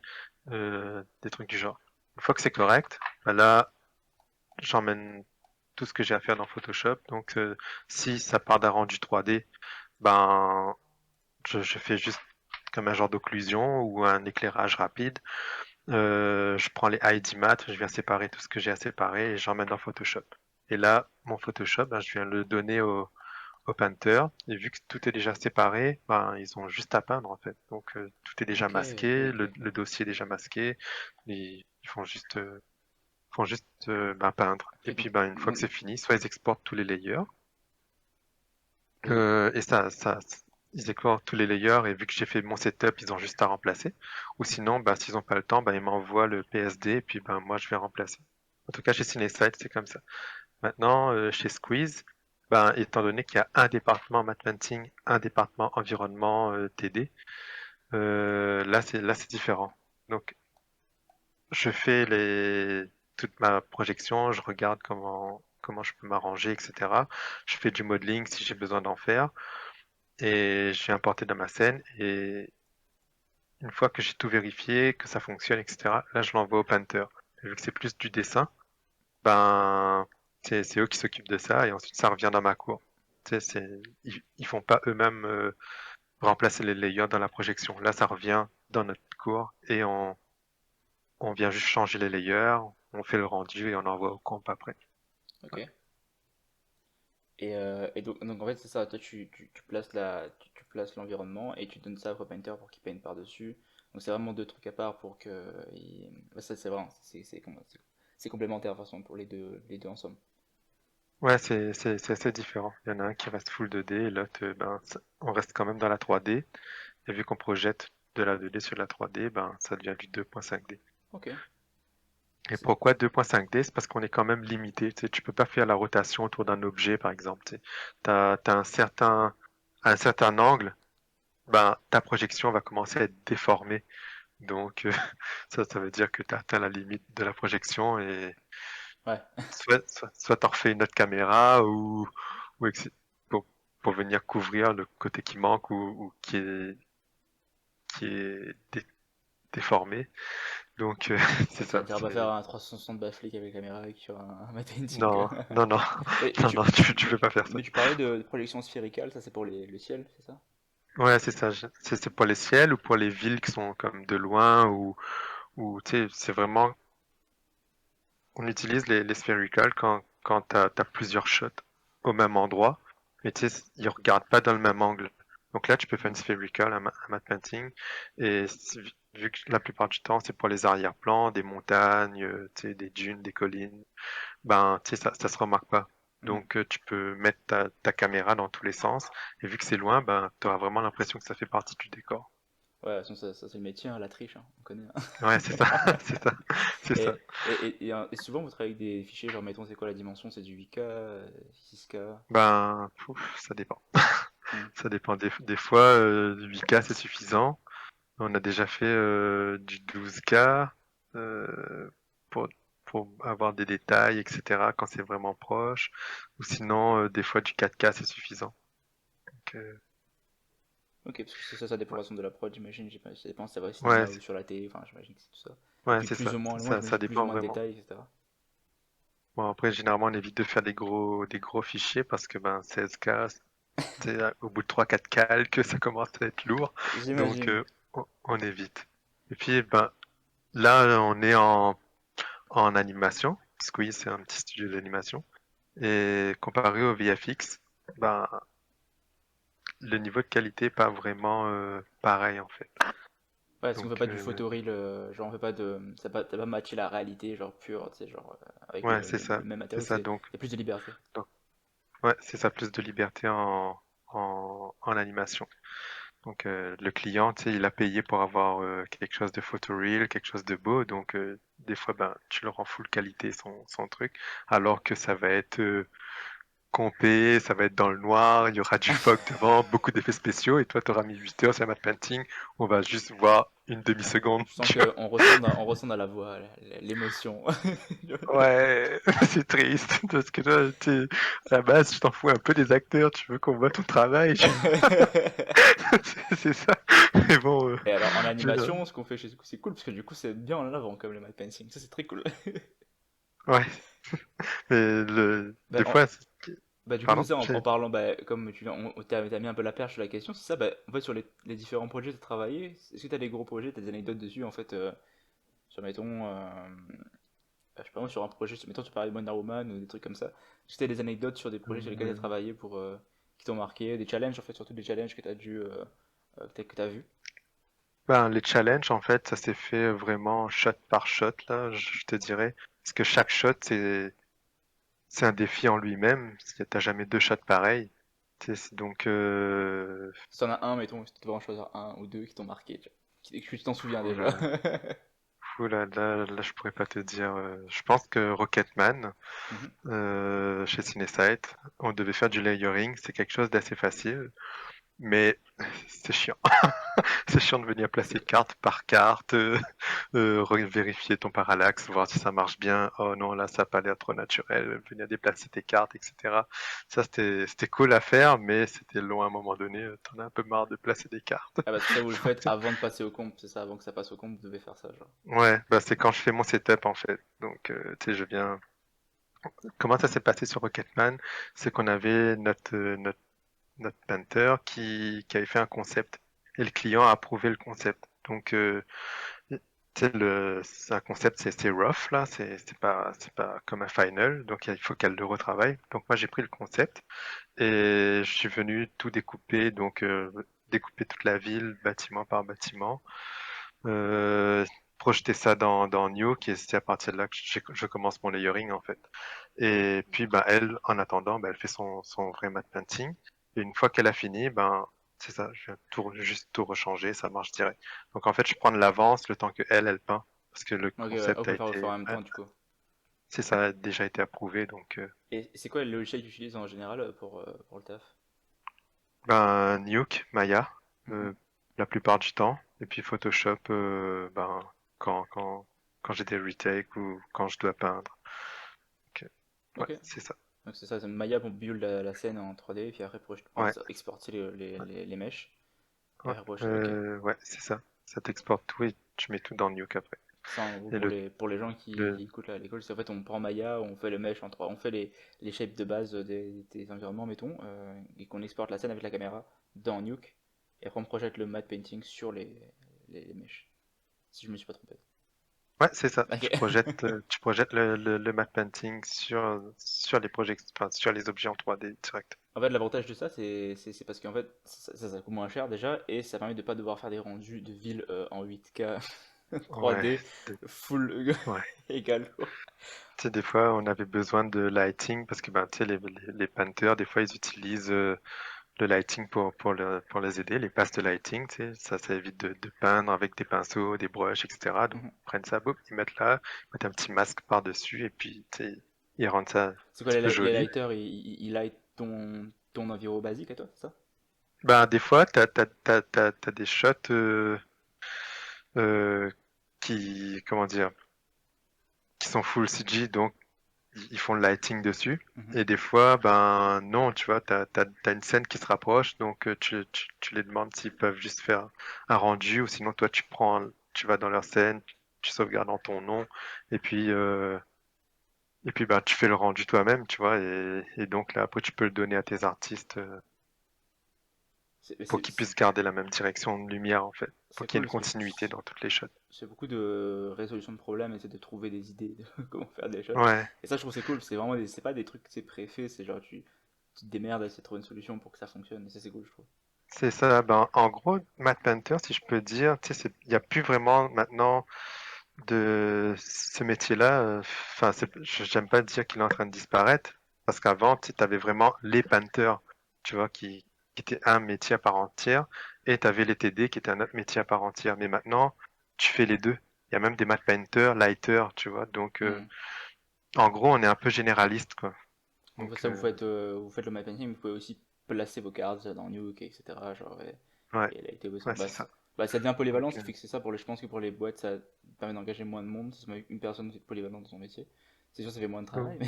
Speaker 2: des trucs du genre. Une fois que c'est correct, ben là j'emmène tout ce que j'ai à faire dans Photoshop. Donc si ça part d'un rendu 3D, ben je fais juste comme un genre d'occlusion ou un éclairage rapide. Je prends les ID math, je viens séparer tout ce que j'ai à séparer et j'emmène dans Photoshop. Et là, mon Photoshop, ben, je viens le donner au painter. Et vu que tout est déjà séparé, ben, ils ont juste à peindre en fait. Donc tout est déjà
Speaker 1: Ok, ok,
Speaker 2: masqué,
Speaker 1: ok.
Speaker 2: le dossier est déjà masqué. Ils font juste ben, peindre. Et
Speaker 1: Et
Speaker 2: puis ben, une fois que
Speaker 1: donc,
Speaker 2: c'est fini, soit ils exportent tous les layers.
Speaker 1: et-
Speaker 2: Et ils exportent tous les layers et vu que j'ai fait mon setup, ils ont juste à remplacer. Ou sinon, bah, s'ils n'ont pas le temps, bah, ils m'envoient le PSD et puis bah, moi je vais remplacer. En tout cas, chez CineSight, c'est comme ça. Maintenant, chez Squeeze, ben, étant donné qu'il y a un département matte painting, un département environnement TD, là c'est différent. Donc, je fais toute ma projection, je regarde comment je peux m'arranger, etc. Je fais du modeling si j'ai besoin d'en faire et je vais importer dans ma scène et une fois que j'ai tout vérifié, que ça fonctionne, etc., là je l'envoie au painter. Et vu que c'est plus du dessin, ben c'est eux qui s'occupent de ça et ensuite ça revient dans ma cour. Tu sais, ils font pas eux-mêmes remplacer les layers dans la projection. Là ça revient dans notre cour et on vient juste changer les layers, on fait le rendu et on envoie au comp après.
Speaker 1: ok. Et donc, en fait, c'est ça, toi tu places tu places l'environnement et tu donnes ça au painter pour qu'il peigne par-dessus. Donc c'est vraiment deux trucs à part pour que. Ouais, ça c'est vraiment, c'est complémentaire de toute façon pour les deux ensemble.
Speaker 2: Ouais, c'est assez différent. Il y en a un qui reste full 2D et l'autre, ben, on reste quand même dans la 3D. Et vu qu'on projette de la 2D sur la 3D, ben, ça devient du 2.5D.
Speaker 1: Ok.
Speaker 2: Et
Speaker 1: C'est-
Speaker 2: pourquoi 2.5D? C'est parce qu'on est quand même limité. Tu sais, tu peux pas faire la rotation autour d'un objet, par exemple. Tu sais. T'as un certain angle, ben, ta projection va commencer à être déformée. Donc, ça veut dire que tu as atteint la limite de la projection et
Speaker 1: Ouais.
Speaker 2: soit t'en refais une autre caméra ou pour, pour venir couvrir le côté qui manque ou qui est déformé. Donc, c'est
Speaker 1: Tu
Speaker 2: ça.
Speaker 1: vas pas faire un 360 backflip avec la caméra avec sur un matte painting, quoi.
Speaker 2: Non, non, non,
Speaker 1: Et
Speaker 2: non, non, tu peux pas faire ça.
Speaker 1: mais tu parlais de projection sphérécale, ça c'est pour le ciel, c'est ça?
Speaker 2: Ouais, c'est ça. C'est pour les ciels ou pour les villes qui sont comme de loin ou tu sais, c'est vraiment, on utilise les sphéricales quand t'as plusieurs shots au même endroit, mais tu sais, ils regardent pas dans le même angle. Donc là, tu peux faire une sphérical, un matte painting, et vu que la plupart du temps, c'est pour les arrière-plans, des montagnes, tu sais, des dunes, des collines, ben, tu sais, ça se remarque pas. Donc tu peux mettre ta caméra dans tous les sens, et vu que c'est loin, ben, tu auras vraiment l'impression que ça fait partie du décor.
Speaker 1: Ouais, de toute façon, ça c'est le métier, hein, la triche, hein, on connaît, hein.
Speaker 2: Ouais, c'est ça, c'est ça, c'est ça.
Speaker 1: Et souvent, vous travaillez avec des fichiers, genre, mettons, c'est quoi la dimension? C'est du 8K, 6K?
Speaker 2: Ben, ça dépend.
Speaker 1: Hmm.
Speaker 2: Ça dépend. Des fois, du 8K c'est suffisant. On a déjà fait du 12K pour, pour avoir des détails, etc. quand c'est vraiment proche. Ou sinon, des fois du 4K c'est suffisant. Donc,
Speaker 1: Ok, parce que ça dépend de
Speaker 2: ouais,
Speaker 1: la façon de la prod, j'imagine. Ça dépend si ça va au
Speaker 2: ouais,
Speaker 1: cinéma ou sur la télé, enfin, j'imagine que c'est tout ça. Et
Speaker 2: ouais,
Speaker 1: puis
Speaker 2: c'est
Speaker 1: plus
Speaker 2: ça.
Speaker 1: ou moins, moi
Speaker 2: Ça
Speaker 1: j'imagine plus ou
Speaker 2: dépend
Speaker 1: moins de
Speaker 2: vraiment.
Speaker 1: détails, etc.
Speaker 2: Bon, après, généralement, on évite de faire des gros fichiers parce que ben 16K, au bout de 3-4 calques, ça commence à être lourd. Donc,
Speaker 1: J'imagine.
Speaker 2: on évite. Et puis, ben, là, on est en animation, parce que oui, c'est un petit studio d'animation. Et comparé au VFX, ben, le niveau de qualité est pas vraiment pareil en fait.
Speaker 1: Ouais, parce qu'on fait
Speaker 2: Donc,
Speaker 1: pas du photoreal, genre on fait pas de. T'as pas matché la réalité, genre pure, tu sais, genre avec
Speaker 2: ouais,
Speaker 1: le même
Speaker 2: c'est
Speaker 1: matériau,
Speaker 2: ça.
Speaker 1: y a plus de liberté.
Speaker 2: Donc, ouais, c'est ça, plus de liberté en animation. Donc, le client, tu sais, il a payé pour avoir quelque chose de photoreal, quelque chose de beau. Donc, des fois, ben, tu leur rends full qualité son truc, alors que ça va être compé, ça va être dans le noir, il y aura du fog devant, beaucoup d'effets spéciaux, et toi, tu auras mis 8 heures sur la matte painting, on va juste voir une demi-seconde.
Speaker 1: Je sens qu'on ressent dans la voix l'émotion.
Speaker 2: Ouais, c'est triste, parce que là, à la base, tu t'en fous un peu des acteurs, tu veux qu'on voit ton travail, c'est ça. Mais bon,
Speaker 1: Et alors en
Speaker 2: je veux dire,
Speaker 1: animation, ce qu'on fait chez Zuko, c'est cool parce que du coup c'est bien en avant comme le matte painting. Ça c'est très cool.
Speaker 2: ouais, mais
Speaker 1: Bah,
Speaker 2: des fois,
Speaker 1: bah, du coup c'est
Speaker 2: pardon,
Speaker 1: ça en parlant, bah, comme t'as mis un peu la perche sur la question, c'est ça, bah, en fait sur les différents projets que tu as travaillé, est-ce que tu as des gros projets, tu as des anecdotes dessus en fait, sur mettons, je sais pas moi, sur un projet, mettons tu parlais de Wonder Woman ou des trucs comme ça, est-ce que tu as des anecdotes sur des projets sur lesquels tu as
Speaker 2: euh,
Speaker 1: travaillé pour, qui t'ont marqué, des challenges en fait, surtout des challenges que tu as dû, que t'as vu?
Speaker 2: ben, les challenges, en fait, ça s'est fait vraiment shot par shot, là, je te dirais. Parce que chaque shot, c'est un défi en lui-même, parce que t'as jamais deux shots pareils. Donc,
Speaker 1: Si t'en as un, mettons, si tu devrais en choisir un ou deux qui t'ont marqué, tu vois, que tu t'en souviens déjà.
Speaker 2: oula, là, je pourrais pas te dire. Je pense que Rocketman,
Speaker 1: Mhm.
Speaker 2: chez Cinesite, on devait faire du layering, c'est quelque chose d'assez facile, mais c'est chiant. C'est chiant de venir placer carte par carte, vérifier ton parallaxe, voir si ça marche bien. Oh non, là, ça n'a pas l'air trop naturel. Venir déplacer tes cartes, etc. Ça, c'était cool à faire, mais c'était long à un moment donné. T'en as un peu marre de placer des cartes.
Speaker 1: Ah, parce que ça, vous le faites avant de passer au comp, c'est ça, avant que ça passe au comp, vous devez faire ça, genre.
Speaker 2: Ouais, bah c'est quand je fais mon setup en fait. Donc, tu sais, je viens. Comment ça s'est passé sur Rocketman? C'est qu'on avait notre painter qui avait fait un concept et le client a approuvé le concept. Donc, tu sais, c'est un concept, c'est rough là, c'est pas comme un final, donc il faut qu'elle le retravaille. Donc moi j'ai pris le concept et je suis venu tout découper, donc découper toute la ville, bâtiment par bâtiment, euh, projeter ça dans Nuke et c'est à partir de là que je commence mon layering en fait. Et puis bah elle, en attendant, bah, elle fait son vrai matte painting. Et une fois qu'elle a fini, ben c'est ça, je viens juste tout rechanger, ça marche direct. Donc en fait, je prends de l'avance le temps que elle peint, parce que le
Speaker 1: Ok, ouais, on
Speaker 2: concept a
Speaker 1: peut faire le faire
Speaker 2: été,
Speaker 1: en même temps, du coup.
Speaker 2: c'est ça, a déjà été approuvé. Donc
Speaker 1: Et c'est quoi le logiciel que tu utilises en général pour le taf?
Speaker 2: ben Nuke, Maya,
Speaker 1: Mhm.
Speaker 2: euh, la plupart du temps, et puis Photoshop, ben quand quand quand j'ai des retakes ou quand je dois peindre. Donc, ouais,
Speaker 1: Ok.
Speaker 2: c'est ça.
Speaker 1: Donc c'est ça, c'est Maya pour build la scène en 3D, et puis après
Speaker 2: Ouais,
Speaker 1: exporter
Speaker 2: ouais,
Speaker 1: les mèches, et
Speaker 2: ouais,
Speaker 1: après ok.
Speaker 2: ouais, c'est ça. Ça t'exporte tout et tu mets tout dans Nuke après.
Speaker 1: Ça, en gros,
Speaker 2: Et
Speaker 1: pour les gens
Speaker 2: le,
Speaker 1: qui écoutent là, à l'école, c'est en fait, on prend Maya, on fait le mesh en 3, on fait les shapes de base des environnements, mettons, et qu'on exporte la scène avec la caméra dans Nuke, et après on projette le matte painting sur les meshs, si je me suis pas trompé.
Speaker 2: ouais, c'est ça.
Speaker 1: Ok.
Speaker 2: Tu projettes le matte painting sur les enfin, sur les objets en 3D direct.
Speaker 1: En fait, l'avantage de ça, c'est parce qu'en fait, ça coûte moins cher déjà, et ça permet de pas devoir faire des rendus de ville en 8K
Speaker 2: Ouais,
Speaker 1: 3D
Speaker 2: de-
Speaker 1: full
Speaker 2: ouais.
Speaker 1: égal.
Speaker 2: Tu sais, des fois, on avait besoin de lighting parce que ben, tu sais, les painters, des fois, ils utilisent le lighting pour les aider, les passes de lighting, tu sais, ça évite de peindre avec des pinceaux, des brushes, etc. Donc,
Speaker 1: Mhm.
Speaker 2: ils prennent ça, boum, ils mettent là, ils mettent un petit masque par-dessus et puis, tu sais, ils rendent ça un
Speaker 1: C'est quoi
Speaker 2: petit peu
Speaker 1: les
Speaker 2: joli.
Speaker 1: lighters, ils light ton environ basique à toi, c'est ça?
Speaker 2: Ben, des fois, t'as des shots euh, comment dire, qui sont full CG, donc ils font le lighting dessus.
Speaker 1: Mhm.
Speaker 2: Et des fois, ben non, tu vois, t'as une scène qui se rapproche, donc tu les demandes s'ils peuvent juste faire un rendu, ou sinon toi tu vas dans leur scène, tu sauvegardes en ton nom, et puis ben tu fais le rendu toi-même, tu vois, et donc là après tu peux le donner à tes artistes
Speaker 1: C'est
Speaker 2: pour
Speaker 1: c'est-
Speaker 2: qu'ils puissent garder la même direction de lumière en fait,
Speaker 1: c'est
Speaker 2: pour qu'il y ait
Speaker 1: cool
Speaker 2: une
Speaker 1: parce que
Speaker 2: continuité dans toutes les shots.
Speaker 1: c'est beaucoup de résolution de problèmes et c'est de trouver des idées de comment faire des shots.
Speaker 2: Ouais,
Speaker 1: Et ça, je trouve c'est cool. C'est vraiment c'est pas des trucs c'est préfait, c'est genre tu te démerdes à essayer de trouver une solution pour que ça fonctionne. Et ça, c'est cool, je trouve.
Speaker 2: c'est ça. Ben en gros, Matt Painter, si je peux dire, tu sais, il y a plus vraiment maintenant de ce métier-là, enfin, j'aime pas dire qu'il est en train de disparaître, parce qu'avant, tu avais vraiment les painters, tu vois, qui étaient un métier à part entière, et tu avais les TD qui étaient un autre métier à part entière. Mais maintenant, tu fais les deux. Il y a même des matte painters, lighters, tu vois. Donc,
Speaker 1: Hmm.
Speaker 2: en gros, on est un peu généraliste, quoi.
Speaker 1: Donc
Speaker 2: Donc,
Speaker 1: ça, vous faites le map painting, vous pouvez aussi placer vos cartes dans Nuke, etc. Genre,
Speaker 2: ouais,
Speaker 1: et lighter vos
Speaker 2: ouais,
Speaker 1: scènes.
Speaker 2: c'est ça.
Speaker 1: Bah, ça devient
Speaker 2: Donc,
Speaker 1: polyvalent, ça fait que c'est ça. Je pense que pour les boîtes, ça permet d'engager moins de monde. Si une personne est polyvalente dans son métier. C'est sûr, ça fait moins de travail, mais,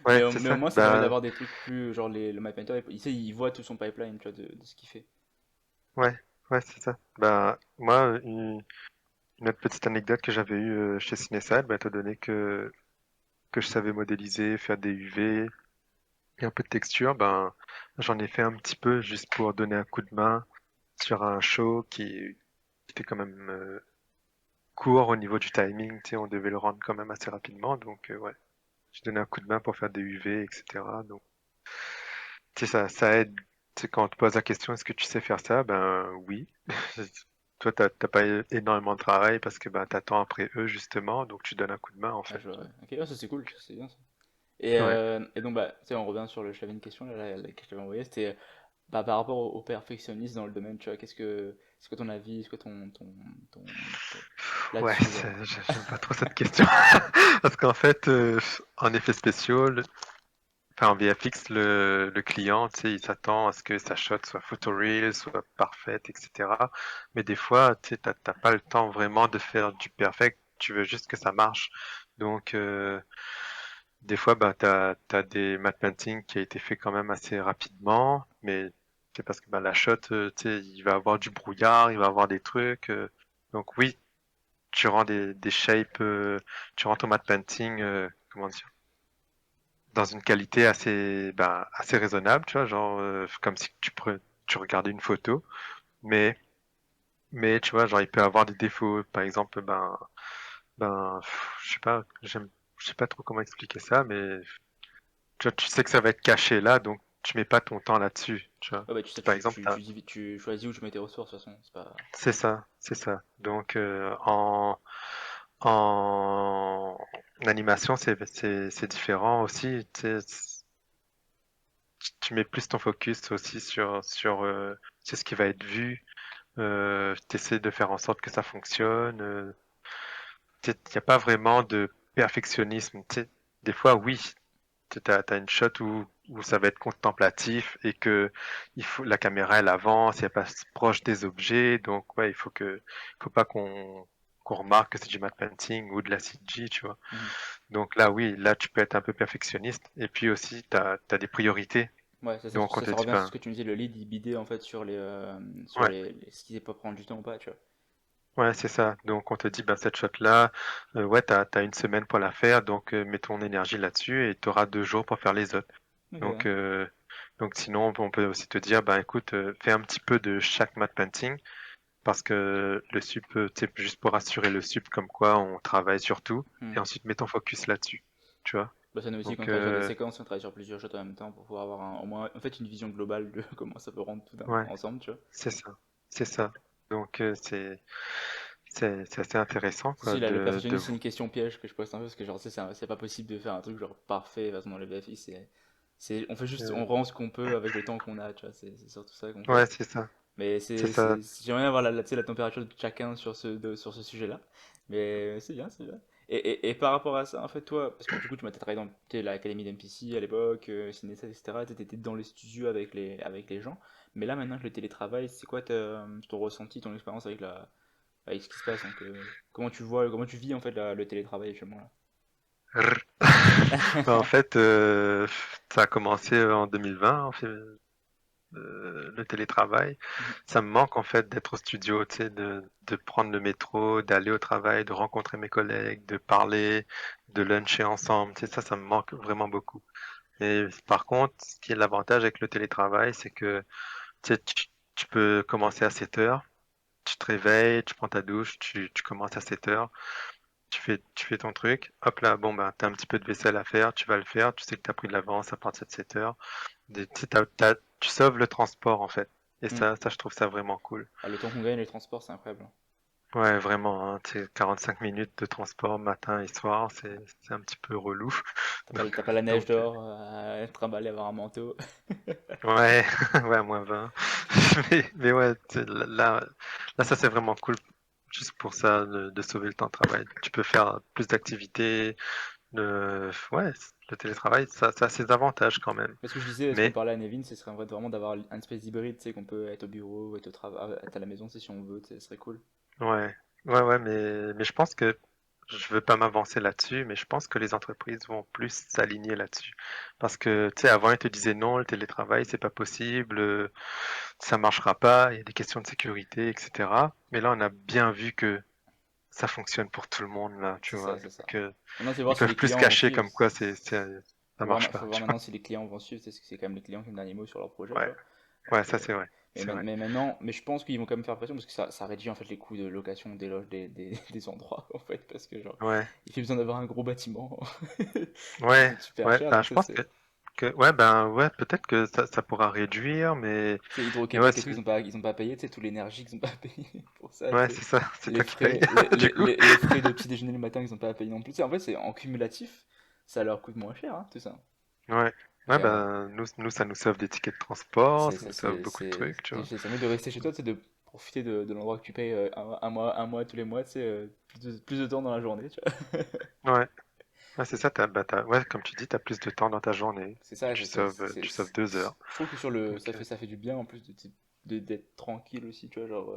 Speaker 2: ouais, c'est
Speaker 1: mais au
Speaker 2: ça.
Speaker 1: moins, ça permet
Speaker 2: Bah,
Speaker 1: d'avoir des trucs plus. Genre, le map painter, il voit tout son pipeline, tu vois, de ce qu'il fait.
Speaker 2: ouais, ouais, c'est ça. Bah, moi, une autre petite anecdote que j'avais eue chez Cineside, bah, étant donné que je savais modéliser, faire des UV et un peu de texture, ben j'en ai fait un petit peu juste pour donner un coup de main sur un show qui était quand même court au niveau du timing, tu sais, on devait le rendre quand même assez rapidement, donc ouais, j'ai donné un coup de main pour faire des UV, etc. Donc, tu sais, ça aide. Tu sais, quand on te pose la question, est-ce que tu sais faire ça? Ben oui. Toi, t'as pas énormément de travail parce que ben t'attends après eux justement, donc tu donnes un coup de main en
Speaker 1: Ah,
Speaker 2: fait.
Speaker 1: je vois, ouais. Ok, ouais, ça c'est cool, ça, c'est bien ça.
Speaker 2: Ouais.
Speaker 1: Et donc, bah, tu sais, on revient sur le. J'avais une question là, que je t'avais envoyée, c'était bah, par rapport au perfectionnisme dans le domaine, tu vois, c'est quoi ton avis, c'est quoi ton-
Speaker 2: Ouais,
Speaker 1: là-dessus, genre.
Speaker 2: j'aime pas trop cette question. Parce qu'en fait, en effet spéciaux, enfin en VFX, le client, tu sais, il s'attend à ce que sa shot soit photoreal, soit parfaite, etc. Mais des fois, tu sais, t'as pas le temps vraiment de faire du perfect, tu veux juste que ça marche. Donc, des fois, bah, t'as des matte painting qui a été fait quand même assez rapidement, mais c'est parce que bah, la shot, tu sais, il va avoir du brouillard, il va avoir des trucs. Donc oui, tu rends des shapes, tu rends ton matte painting, comment dire, dans une qualité assez, bah, assez raisonnable, tu vois, genre comme si tu regardais une photo, mais tu vois, genre il peut avoir des défauts, par exemple, je sais pas, je sais pas trop comment expliquer ça, mais tu vois, tu sais que ça va être caché là, donc tu mets pas ton temps là-dessus, tu vois.
Speaker 1: Ouais, bah, tu sais,
Speaker 2: Par exemple,
Speaker 1: tu choisis où tu mets tes ressources, de toute façon, c'est pas.
Speaker 2: c'est ça, c'est ça. Donc en animation, c'est différent aussi. Tu mets plus ton focus aussi sur ce qui va être vu. Tu essaies de faire en sorte que ça fonctionne. Il n'y a pas vraiment de perfectionnisme. Tu sais, des fois, oui, tu as une shot où ça va être contemplatif et que la caméra elle avance, elle passe proche des objets, donc ouais, il faut pas qu'on remarque que c'est du matte painting ou de la CG, tu vois.
Speaker 1: Mhm.
Speaker 2: Donc là, oui, là tu peux être un peu perfectionniste et puis aussi tu as des priorités.
Speaker 1: Ouais,
Speaker 2: Donc on te
Speaker 1: ça
Speaker 2: dit
Speaker 1: revient sur ce
Speaker 2: ben
Speaker 1: que tu me disais, le lead, il bidait en fait sur
Speaker 2: ouais,
Speaker 1: ce qui peut prendre du temps ou pas, tu vois.
Speaker 2: ouais, c'est ça. Donc on te dit ben cette shot là, ouais, t'as une semaine pour la faire, donc mets ton énergie là-dessus et tu auras 2 jours pour faire les autres.
Speaker 1: Ok,
Speaker 2: Donc,
Speaker 1: ouais.
Speaker 2: sinon, on peut aussi te dire, bah écoute, fais un petit peu de chaque matte painting, parce que le sup, tu sais, juste pour assurer le sup, comme quoi on travaille sur tout,
Speaker 1: Hmm.
Speaker 2: et ensuite mets ton focus là-dessus, tu vois.
Speaker 1: Bah, ça nous aussi, quand on
Speaker 2: Donc,
Speaker 1: travaille sur des séquences, on travaille sur plusieurs shots en même temps pour pouvoir avoir au moins en fait une vision globale de comment ça peut rendre tout
Speaker 2: ouais,
Speaker 1: ensemble, tu vois.
Speaker 2: c'est ça, c'est ça. Donc, c'est assez intéressant,
Speaker 1: Si,
Speaker 2: quoi,
Speaker 1: là, le
Speaker 2: de
Speaker 1: perfectionnisme, c'est une question piège que je pose un peu parce que, genre, tu sais, c'est pas possible de faire un truc genre parfait. De toute façon, dans le BFI, on fait juste, on
Speaker 2: euh,
Speaker 1: rend ce qu'on peut avec le temps qu'on a, tu vois, c'est surtout ça qu'on
Speaker 2: ouais,
Speaker 1: fait.
Speaker 2: c'est ça.
Speaker 1: J'aimerais bien voir tu sais, la température de chacun sur sur ce sujet-là. Mais c'est bien, c'est bien. Et par rapport à ça, en fait, toi, parce que du coup, tu m'as travaillé dans tu sais, l'académie d'MPC à l'époque, Cinésa, etc. Tu étais dans les studios avec les gens. Mais là, maintenant que le télétravail, c'est quoi ton ressenti, ton expérience avec ce qui se passe? Donc, comment tu vis en fait le télétravail actuellement là?
Speaker 2: Rrr. Bah, en fait, ça a commencé en 2020, en fait, le télétravail.
Speaker 1: Mhm.
Speaker 2: Ça me manque en fait d'être au studio, tu sais, de prendre le métro, d'aller au travail, de rencontrer mes collègues, de parler, de luncher ensemble. Tu sais, ça me manque vraiment beaucoup. Et par contre, ce qui est l'avantage avec le télétravail, c'est que tu sais, tu peux commencer à 7 heures, tu te réveilles, tu prends ta douche, tu commences à 7 heures, tu fais ton truc. Hop là, bon, ben, t'as un petit peu de vaisselle à faire, tu vas le faire, tu sais que t'as pris de l'avance à partir de 7 heures. Tu sais, tu sauves le transport en fait. Et
Speaker 1: Mm.
Speaker 2: ça, je trouve ça vraiment cool.
Speaker 1: Ah, le temps qu'on gagne les transports, c'est incroyable.
Speaker 2: Ouais, vraiment, hein, tu sais, 45 minutes de transport matin et soir, c'est un petit peu relou.
Speaker 1: T'as pas la neige
Speaker 2: Donc,
Speaker 1: dehors à être emballé, avoir un manteau.
Speaker 2: ouais, ouais, à -20. Mais ouais, tu sais, là, ça c'est vraiment cool. Juste pour ça, de sauver le temps de travail. Tu peux faire plus d'activités. Ouais, le télétravail, ça a ses avantages quand même.
Speaker 1: Parce que je disais, ce qu'on
Speaker 2: Mais
Speaker 1: parlait à Nevin, ce serait vraiment d'avoir un espèce d'hybride, tu sais, qu'on peut être au bureau, être au travail, être à la maison, tu sais, si on veut, tu sais, ce serait cool.
Speaker 2: ouais, ouais, mais je pense que je veux pas m'avancer là-dessus, mais je pense que les entreprises vont plus s'aligner là-dessus. Parce que, tu sais, avant, ils te disaient non, le télétravail, c'est pas possible, ça marchera pas, il y a des questions de sécurité, etc. Mais là, on a bien vu que ça fonctionne pour tout le monde, là, tu
Speaker 1: C'est
Speaker 2: vois.
Speaker 1: ça, c'est ça.
Speaker 2: Donc,
Speaker 1: Maintenant, c'est
Speaker 2: ils
Speaker 1: voir si
Speaker 2: peuvent
Speaker 1: les
Speaker 2: plus se
Speaker 1: clients vont
Speaker 2: cacher
Speaker 1: suivre.
Speaker 2: comme quoi ça marche
Speaker 1: Faut
Speaker 2: pas,
Speaker 1: voir
Speaker 2: tu
Speaker 1: maintenant
Speaker 2: vois.
Speaker 1: si les clients vont suivre, parce que c'est quand même les clients qui ont le dernier mot sur leur projet, tu
Speaker 2: Ouais,
Speaker 1: vois.
Speaker 2: ouais,
Speaker 1: Donc,
Speaker 2: ça c'est vrai, c'est vrai.
Speaker 1: mais maintenant, mais je pense qu'ils vont quand même faire pression parce que ça réduit en fait les coûts de location des loges, des endroits, en fait, parce que genre,
Speaker 2: Ouais,
Speaker 1: il fait besoin d'avoir un gros bâtiment qui
Speaker 2: ouais,
Speaker 1: coûte super
Speaker 2: ouais,
Speaker 1: cher,
Speaker 2: ben
Speaker 1: donc
Speaker 2: je
Speaker 1: ça
Speaker 2: pense
Speaker 1: c'est.
Speaker 2: ouais, ben ouais, peut-être que ça pourra réduire,
Speaker 1: Tu sais,
Speaker 2: mais ouais,
Speaker 1: Hydro-Québec et tout, ils ont pas payé, tu sais, tout l'énergie qu'ils ont pas payé pour ça, tu
Speaker 2: ouais,
Speaker 1: sais.
Speaker 2: c'est
Speaker 1: Les
Speaker 2: toi qui paye,
Speaker 1: frais,
Speaker 2: du coup.
Speaker 1: les frais de petit déjeuner le matin qu'ils ont pas payé non plus. Tu sais, en fait, c'est en cumulatif, ça leur coûte moins cher, hein, tout ça.
Speaker 2: Ouais, ouais,
Speaker 1: Et
Speaker 2: ben ça nous sauve des tickets de transport,
Speaker 1: c'est,
Speaker 2: ça
Speaker 1: ça,
Speaker 2: nous sauve beaucoup de trucs, tu vois.
Speaker 1: c'est mieux de rester chez toi, tu sais, de profiter de l'endroit que tu payes un mois tous les mois, tu sais, plus de temps dans la journée, tu vois.
Speaker 2: Ouais, ouais, c'est ça, ouais, comme tu dis, t'as plus de temps dans ta journée.
Speaker 1: C'est ça,
Speaker 2: Tu sauves 2 heures.
Speaker 1: je trouve que
Speaker 2: Donc,
Speaker 1: ça fait du bien en plus d'être tranquille aussi, tu vois, genre,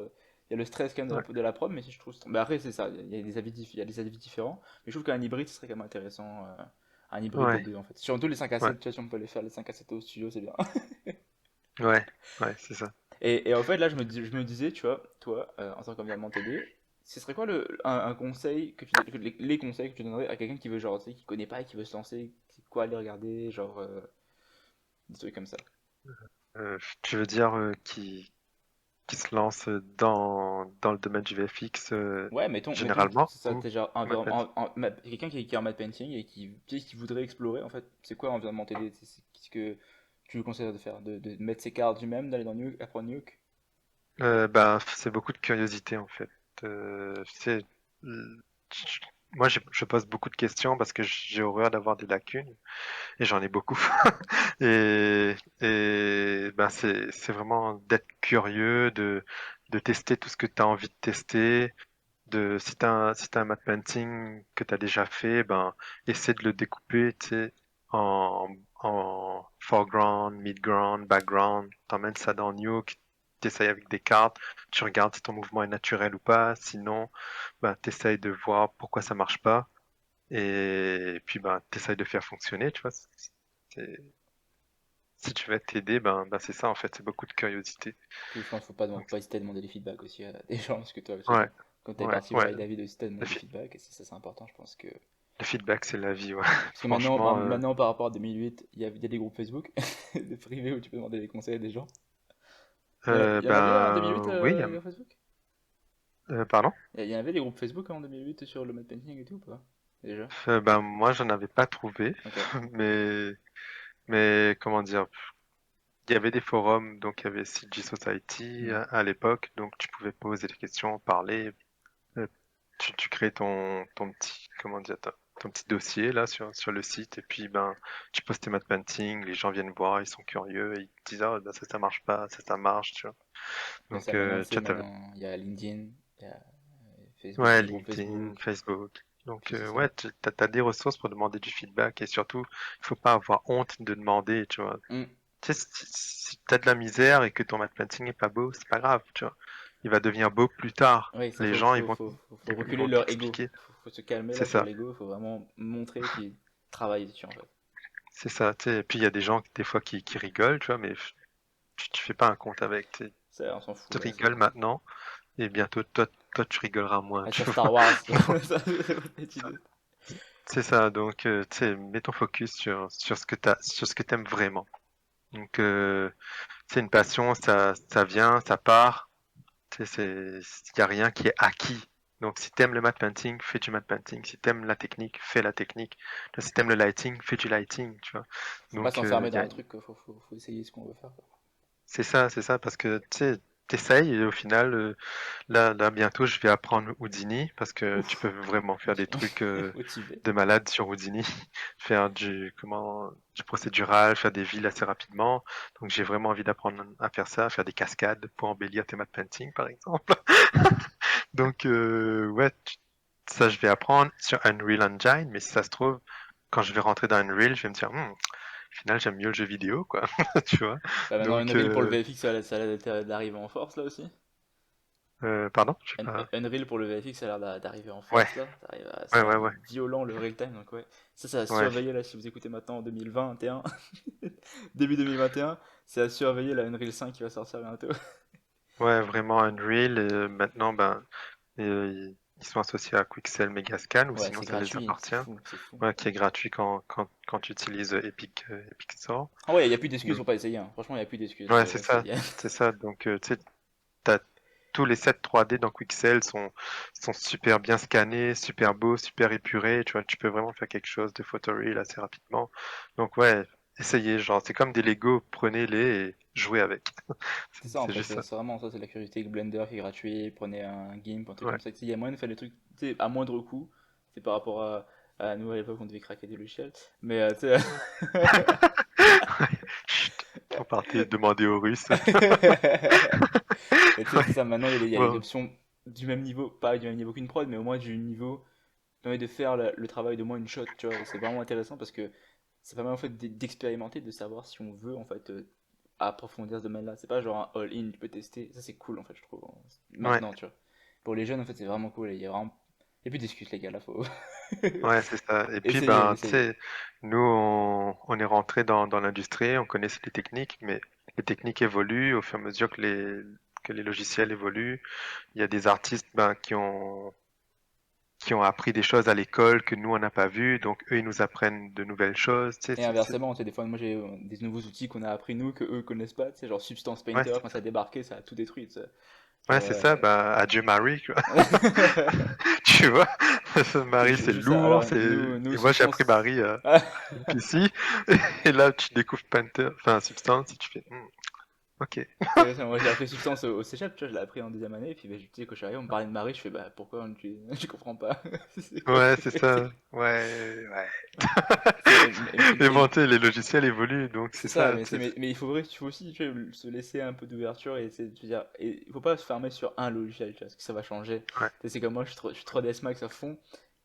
Speaker 1: il y a le stress quand même
Speaker 2: ouais,
Speaker 1: de la prod, mais si je trouve, mais après c'est ça, il y a des avis, il y a des avis différents, mais je trouve qu'un hybride ce serait quand même intéressant, un hybride des
Speaker 2: ouais,
Speaker 1: deux en fait. Surtout les 5 à
Speaker 2: ouais,
Speaker 1: 7, tu vois, si on peut les faire les 5 à 7 au studio, c'est bien.
Speaker 2: ouais, ouais, c'est ça.
Speaker 1: Et en fait, là, je me disais, tu vois, toi, en tant qu'environnement TD, ce serait quoi un conseil les conseils que tu donnerais à quelqu'un qui veut, genre, tu sais, qui connaît pas et qui veut se lancer, c'est quoi aller regarder, genre, des trucs comme ça.
Speaker 2: Tu veux dire qui se lance dans le domaine du VFX
Speaker 1: Ouais, mettons,
Speaker 2: généralement
Speaker 1: c'est ça,
Speaker 2: ou
Speaker 1: t'es genre,
Speaker 2: Mad Painting?
Speaker 1: quelqu'un qui est en matte painting et tu sais, qui voudrait explorer, en fait, c'est quoi environnement TD? Qu'est-ce que tu lui conseillerais de faire? De mettre ses cartes lui-même, d'aller dans Nuke, apprendre Nuke?
Speaker 2: Ben, c'est beaucoup de curiosité en fait. C'est, je- moi, je pose beaucoup de questions parce que j'ai horreur d'avoir des lacunes et j'en ai beaucoup. Et ben, c'est vraiment d'être curieux, de tester tout ce que tu as envie de tester. Si t'as un matte painting que tu as déjà fait, ben, essaie de le découper, tu sais, en foreground, midground, background. T'emmènes ça dans Nuke, t'essayes avec des cartes, tu regardes si ton mouvement est naturel ou pas. Sinon, ben, t'essayes de voir pourquoi ça marche pas. Et puis, ben, t'essayes de faire fonctionner, tu vois. C'est- Si tu veux t'aider, ben, c'est ça, en fait. C'est beaucoup de curiosité.
Speaker 1: Puis je pense qu'il faut
Speaker 2: Donc,
Speaker 1: pas hésiter à demander des feedbacks aussi à des gens, parce que toi aussi,
Speaker 2: ouais,
Speaker 1: quand t'es
Speaker 2: ouais,
Speaker 1: parti voir
Speaker 2: ouais.
Speaker 1: avec David aussi, t'as demandé
Speaker 2: Le,
Speaker 1: des
Speaker 2: fi-
Speaker 1: feedbacks, et ça c'est important, je pense que.
Speaker 2: le feedback, c'est la vie, ouais.
Speaker 1: Parce que
Speaker 2: Franchement,
Speaker 1: maintenant par rapport à 2008, il y a des groupes Facebook, de privés où tu peux demander des conseils à des gens. Il y en avait en 2008
Speaker 2: oui,
Speaker 1: des groupes Facebook?
Speaker 2: pardon?
Speaker 1: Il y en avait des groupes Facebook en 2008 sur le mode painting et tout, ou pas? Déjà?
Speaker 2: Ben, moi, j'en avais pas trouvé,
Speaker 1: Ok.
Speaker 2: mais, comment dire, il y avait des forums, donc il y avait CG Society
Speaker 1: Hmm.
Speaker 2: à l'époque, donc tu pouvais poser des questions, parler, tu crées ton petit, comment dire, ton petit dossier là sur le site et puis ben tu postes tes matte painting, les gens viennent voir, ils sont curieux et ils te disent ah ben ça marche pas, ça marche, tu vois.
Speaker 1: Mais
Speaker 2: Donc
Speaker 1: ça, maintenant,
Speaker 2: tu vois,
Speaker 1: maintenant, il y a LinkedIn, il y a Facebook,
Speaker 2: ouais,
Speaker 1: les groupes
Speaker 2: LinkedIn,
Speaker 1: Facebook,
Speaker 2: Facebook. Donc
Speaker 1: puis c'est ça.
Speaker 2: ouais, t'as des ressources pour demander du feedback et surtout il faut pas avoir honte de demander, tu vois.
Speaker 1: Hmm.
Speaker 2: Tu sais, si t'as de la misère et que ton matte painting est pas beau, c'est pas grave, tu vois. Il va devenir beau plus tard.
Speaker 1: Oui, ça
Speaker 2: Les
Speaker 1: faut,
Speaker 2: gens,
Speaker 1: faut
Speaker 2: ils
Speaker 1: reculer
Speaker 2: vont
Speaker 1: leur ego.
Speaker 2: t'expliquer.
Speaker 1: Faut se calmer
Speaker 2: C'est
Speaker 1: là sur
Speaker 2: ça.
Speaker 1: l'ego, faut vraiment montrer qu'ils travaillent dessus en fait.
Speaker 2: C'est ça, tu sais. Et puis il y a des gens des fois qui rigolent, tu vois, mais tu fais pas un compte avec.
Speaker 1: Ça, on s'en fout
Speaker 2: Tu
Speaker 1: là.
Speaker 2: rigoles maintenant et bientôt toi tu rigoleras moins,
Speaker 1: Ah,
Speaker 2: tu
Speaker 1: sur
Speaker 2: vois.
Speaker 1: Star Wars,
Speaker 2: Donc,
Speaker 1: ça, c'est votre idée.
Speaker 2: c'est ça. Donc tu sais, mets ton focus sur ce que sur ce que t'aimes vraiment. Donc c'est une passion, ça vient, ça part. Tu sais, il y a rien qui est acquis. Donc si t'aimes le matte painting, fais du matte painting. Si t'aimes la technique, fais la technique. Si t'aimes le lighting, fais du lighting, tu vois.
Speaker 1: Faut pas
Speaker 2: Donc
Speaker 1: s'enfermer dans un truc, quoi. Faut essayer ce qu'on veut faire, quoi.
Speaker 2: c'est ça, parce que tu sais, t'essayes et au final, là bientôt, je vais apprendre Houdini parce que tu peux
Speaker 1: Ouf,
Speaker 2: vraiment faire des trucs
Speaker 1: motivé.
Speaker 2: de malade sur Houdini, faire du procédural, faire des villes assez rapidement. Donc j'ai vraiment envie d'apprendre à faire ça, faire des cascades pour embellir tes matte painting par exemple. Donc ouais, ça je vais apprendre sur Unreal Engine, mais si ça se trouve, quand je vais rentrer dans Unreal, je vais me dire, au final j'aime mieux le jeu vidéo, quoi, tu vois.
Speaker 1: Bah maintenant,
Speaker 2: Donc
Speaker 1: Unreal pour le VFX, ça a l'air d'arriver en force là aussi.
Speaker 2: pardon, je sais pas.
Speaker 1: Unreal pour le VFX, ça a l'air d'arriver en
Speaker 2: Ouais,
Speaker 1: force là. Ça va être
Speaker 2: ouais.
Speaker 1: violent le real time, donc ouais. Ça a
Speaker 2: Ouais,
Speaker 1: surveillé là si vous écoutez maintenant en 2021, début 2021, c'est à surveiller la Unreal 5 qui va sortir bientôt.
Speaker 2: ouais, vraiment Unreal. Maintenant, ben, ils sont associés à Quixel Megascan, ou
Speaker 1: Ouais,
Speaker 2: sinon
Speaker 1: c'est
Speaker 2: ça les
Speaker 1: gratuit, c'est
Speaker 2: appartient.
Speaker 1: fou, c'est fou.
Speaker 2: Ouais, qui est gratuit quand tu utilises Epic Store.
Speaker 1: Ah ouais, il n'y a plus d'excuses
Speaker 2: Donc,
Speaker 1: pour pas essayer, hein. Franchement, il n'y a plus d'excuses.
Speaker 2: ouais, c'est ça, c'est ça. Donc, tu sais, t'as tous les sets 3D dans Quixel sont super bien scannés, super beaux, super épurés. Tu vois, tu peux vraiment faire quelque chose de photoreal assez rapidement. Donc, ouais, essayez, genre, c'est comme des Lego, prenez-les et jouez avec.
Speaker 1: C'est ça en
Speaker 2: C'est
Speaker 1: fait,
Speaker 2: juste ça.
Speaker 1: c'est vraiment ça, c'est la curiosité avec Blender qui est gratuit, prenez un GIMP, un truc
Speaker 2: Ouais.
Speaker 1: comme ça, il y a moyen de faire des trucs tu sais, à moindre coût, c'est par rapport à nous à l'époque on devait craquer des logiciels, mais tu sais...
Speaker 2: Chut, faut partir demander aux Russes.
Speaker 1: Mais tu sais, c'est
Speaker 2: Ouais.
Speaker 1: ça, maintenant il y a des
Speaker 2: Bon,
Speaker 1: options du même niveau, pas du même niveau qu'une prod, mais au moins du niveau qui permet de faire le travail de moins une shot, tu vois, et c'est vraiment intéressant parce que ça permet en fait d'expérimenter, de savoir si on veut en fait approfondir ce domaine-là. C'est pas genre un all-in, tu peux tester. Ça, c'est cool en fait, je trouve.
Speaker 2: ouais,
Speaker 1: Maintenant, tu vois. Pour les jeunes, en fait, c'est vraiment cool. Il y a plus d'excuses, les gars, là, faut.
Speaker 2: ouais, c'est ça. Et puis,
Speaker 1: Essayez,
Speaker 2: ben, tu
Speaker 1: essayez.
Speaker 2: sais, nous, on est rentré dans l'industrie, on connaissait les techniques, mais les techniques évoluent au fur et à mesure que les logiciels évoluent. Il y a des artistes, ben, qui ont appris des choses à l'école que nous, on n'a pas vues, donc eux, ils nous apprennent de nouvelles choses. Tu sais,
Speaker 1: Et inversement, tu sais, des fois, moi, j'ai des nouveaux outils qu'on a appris, nous, que eux connaissent pas. Tu sais, genre Substance
Speaker 2: ouais,
Speaker 1: Painter, quand ça a débarqué, ça a tout détruit, tu sais.
Speaker 2: ouais,
Speaker 1: Genre,
Speaker 2: c'est ça, ben, adieu Marie, quoi. Tu vois, Marie, c'est
Speaker 1: juste ça.
Speaker 2: lourd,
Speaker 1: Alors, nous,
Speaker 2: et moi, j'ai appris
Speaker 1: Substance.
Speaker 2: Marie, ici, et là, tu découvres Panther, enfin, Substance, et tu fais, ok.
Speaker 1: C'est ça, moi j'ai appris Substance au Cégep, tu vois, je l'ai appris en deuxième année, et puis bah, tu sais, quand je suis arrivé, on me parlait de Marie, je fais bah pourquoi je comprends pas, c'est quoi
Speaker 2: Ouais,
Speaker 1: le
Speaker 2: c'est
Speaker 1: truc?
Speaker 2: ça. Ouais, ouais. Mais
Speaker 1: Et
Speaker 2: bon, tu sais, les logiciels évoluent, donc
Speaker 1: c'est
Speaker 2: c'est
Speaker 1: ça,
Speaker 2: ça.
Speaker 1: mais il faut vrai, il faut aussi tu vois, se laisser un peu d'ouverture et essayer de se dire, et il faut pas se fermer sur un logiciel, tu vois, parce que ça va changer.
Speaker 2: Ouais.
Speaker 1: Tu sais, c'est comme moi, je suis 3ds Max à fond,